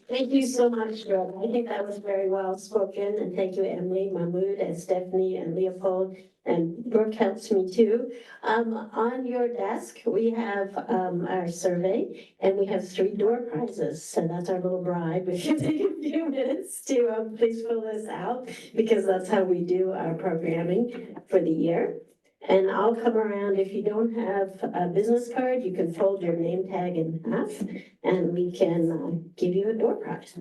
Thank you so much, Jordan. I think that was very well spoken, and thank you, Emily, Mahmoud, and Stephanie, and Leopold, and Brooke helps me too. On your desk, we have our survey, and we have 3 door prizes. So that's our little bribe. If you take a few minutes to please fill this out, because that's how we do our programming for the year. And I'll come around. If you don't have a business card, you can fold your name tag in half and we can give you a door prize.